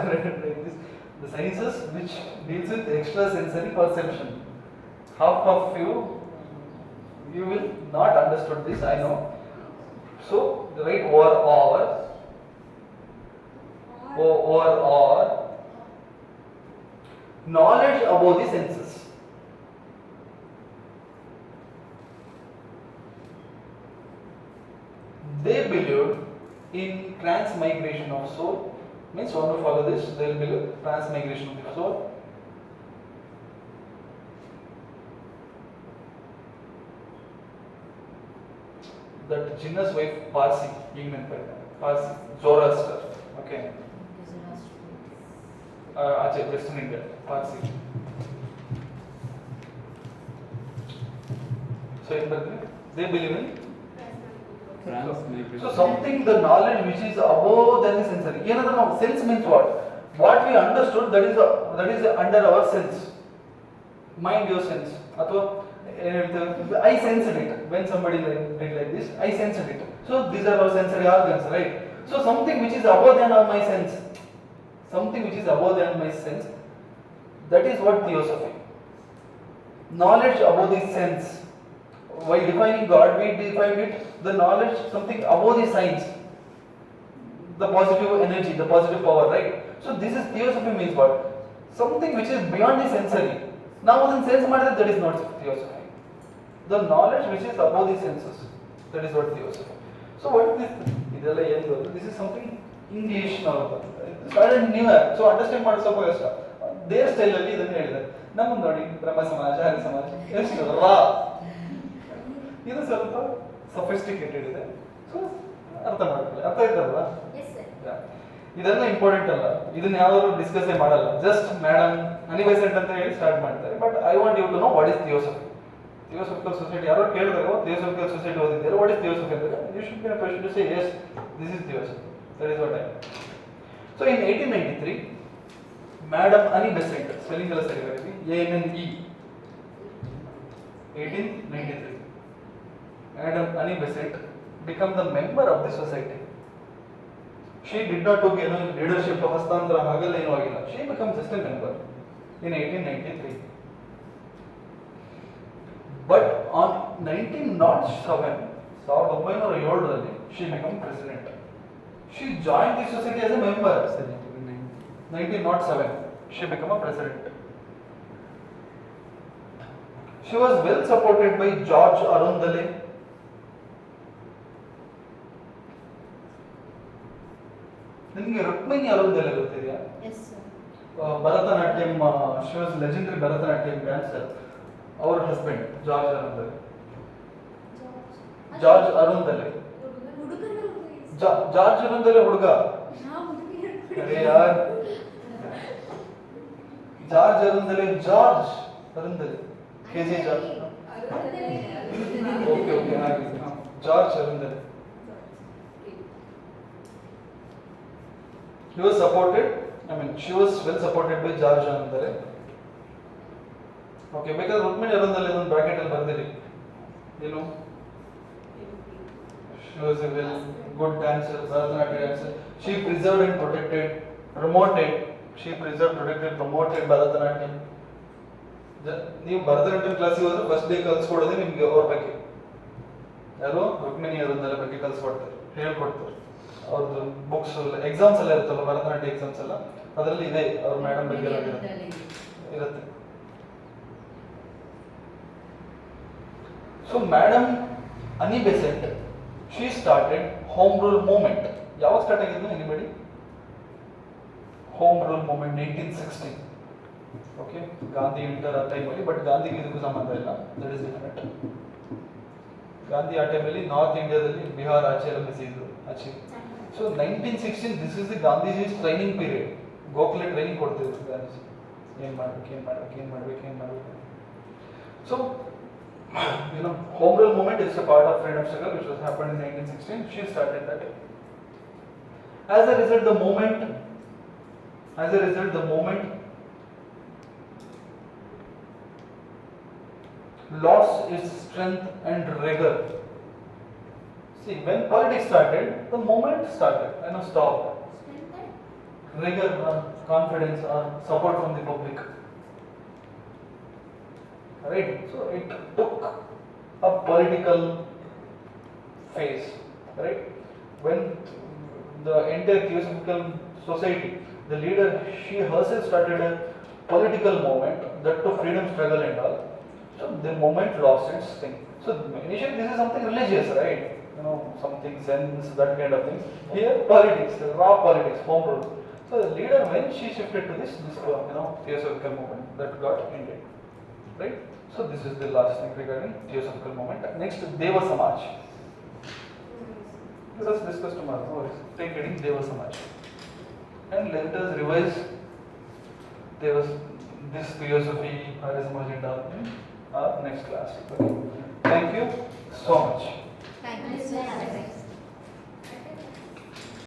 the sciences which deals with extra sensory perception. Half of you will not understood this, I know. So write or knowledge about the senses. They believed in transmigration of soul. Means want to follow this, they will believe transmigration of the soul. That Jinnah's wife Parsi, Parsi, Zoroaster, okay. Western India, Parsi. So in Brazil, they believe in. So something, the knowledge which is above than the sensory. Sense means what? What we understood, that is under our sense. Mind your sense. I sensed it when somebody did like this. I sensed it. So these are our sensory organs, right? So something which is above than my sense. Something which is above than my sense. That is what theosophy. Knowledge above the sense. While defining God, we defined it, the knowledge, something above the science, the positive energy, the positive power, right? So this is theosophy means what? Something which is beyond the sensory. Now in sense matter, that is not theosophy. The knowledge which is above the senses, that is what theosophy. So what is this? This is something English now. Started new. So understand what so kasta. Their style alli idannu helidare. Nammu nodi Brahma Samaj, Hari Samaj, ಎಷ್ಟು ರಾ ಇದು ಸ್ವಲ್ಪ sophisticated ಇದೆ. So ಅರ್ಥ ಮಾಡ್ಕೊಳ್ಳಿ, ಅರ್ಥ ಆಯ್ತಲ್ವಾ? ಇದೆಲ್ಲ important ಅಲ್ಲ, ಇದನ್ನ ಯಾರು ಡಿಸ್ಕಸ್ ಮಾಡಲ್ಲ, ಜಸ್ಟ್ ಮೇಡಮ್ ಅನಿವೈಸೆಂಟ್ ಅಂತ ಹೇಳಿ ಸ್ಟಾರ್ಟ್ ಮಾಡ್ತಾರೆ. But I want you to know what is theosophy. Theosophical society ಯಾರೋ ಕೇಳಿದಾಗ ಥಿಯೋಸಫಿಕಲ್ ಸೊಸೈಟಿ ಓದಿದ್ದಾರೆ, ವಾಟ್ ಇಸ್ ಥಿಯೋಸಫಿ ಅಂದ್ರೆ you should be in a position to say yes this is theosophy. That is what I. So in 1893 Madam Annie Besant, spelling ಎಲ್ಲ ಸರಿ ಬರೀರಿ, ANNE, 1893 Madam Annie Besant become the member of the society. She did not took any leadership ಹಸ್ತಾಂತರ ಹಾಗೆಲ್ಲ ಏನೂ ಆಗಿಲ್ಲ. She becomes just a member in 1893. But on 1907, 1907 she became president. She joined the society as a member. 1907 she became a president. She was well supported by George Arundale. ನಿಮಗೆ ರುಕ್ಮಿಣಿ ಅರುಂಧಲೆ ಗೊತ್ತಿದೆಯಾ? Yes sir. Bharatanatyam, she was legendary Bharatanatyam dancer. Our husband, George Arundale. George Arundale. George Arundale ಹುಡುಗ. ಅರೆ ಯಾರ್? George Arundale, George Arundale, KJ George. Okay okay ಹಾಗೆ George Arundale. He was supported, she was well supported by George Arundale. Okay, ಬೇಕಾದ್ರೆ ರುಕ್ಮಿಣಿ ಅರುಂದಲೆ ಒಂದು bracket ಅಲ್ಲಿ ಬರ್ದಿರಿ. ಏನು? She was a well good dancer, Bharatanatyam dancer. She preserved and protected, promoted. She preserved, protected, promoted Bharatanatyam. ನೀವು ಭರತನಾಟ್ಯಂ ಕ್ಲಾಸಿಗೆ ಹೋದ್ರೆ first day ಕಲ್ಸ್ಕೊಡೋದೇ ನಿಮ್ಗೆ ಅವ್ರ ಬಗ್ಗೆ. ಯಾರು? ರುಕ್ಮಿಣಿ ಅರುಂದಲೆ ಬಗ್ಗೆ ಕಲ್ಸ್ಕೊಡ್ತಾರೆ, ಹೇಳ್ಕೊಡ್ತಾರೆ. ಅವ್ರದ್ದು ಬುಕ್ಸ್ ಎಕ್ಸಾಮ್ಸ್ ಎಲ್ಲ ಇರುತ್ತಲ್ಲ, ಭರತನಾಟ್ಯ ಎಕ್ಸಾಮ್ಸ್ ಎಲ್ಲ, ಅದರಲ್ಲಿ ಇದೆ ಅವ್ರ ಮೇಡಮ್ ಬಗ್ಗೆ ಎಲ್ಲ ಇರುತ್ತೆ. So madam any Besant, she started home rule movement. ಯಾವಾಗ ಸ್ಟಾರ್ಟ್ ಆಗಿದ್ದು anybody? Home rule movement 1860. Okay, Gandhi inter ಆ ಟೈಮಲ್ಲಿ, ಬಟ್ ಗಾಂಧಿಗೆ ಇದಕ್ಕೂ ಸಂಬಂಧ ಇಲ್ಲ, ದಟ್ ಇಸ್ ಡಿಫರೆಂಟ್. ಗಾಂಧಿ ಆ ಟೈಮಲ್ಲಿ ನಾರ್ತ್ ಇಂಡಿಯಾದಲ್ಲಿ ಬಿಹಾರ್ ಆಚೆ ಎಲ್ಲ ಬಿಸಿ ಇದ್ರು ಆಚೆ. So 1916 this is the Gandhiji's training period. Gokhale training ಕೊಡ್ತಿದ್ರು ಗಾಂಧೀಜಿ, ಏನ್ ಮಾಡ್ಬೇಕು. So home rule movement is a part of freedom struggle which was happened in 1916. She started that. As a result the movement lost its strength and rigor. See, when politics started, the movement started and stopped. Rigor, confidence or support from the public. Right? So it took a political phase, right? When the entire Theosophical society, the leader, she herself started a political movement, that to freedom struggle and all. So the movement lost its thing. So initially this is something religious, right? Something sense, that kind of thing. Here politics, raw politics, home rule. So the leader, when she shifted to this Theosophical movement, that got ended, right? So this is the last thing regarding Theosophical movement. Next, Deva Samaj. Let us discuss tomorrow. No worries. Take reading Deva Samaj. And let us revise this Theosophy, Arya Samaj and all in our next class. Okay. Thank you so much. Thank you, sir.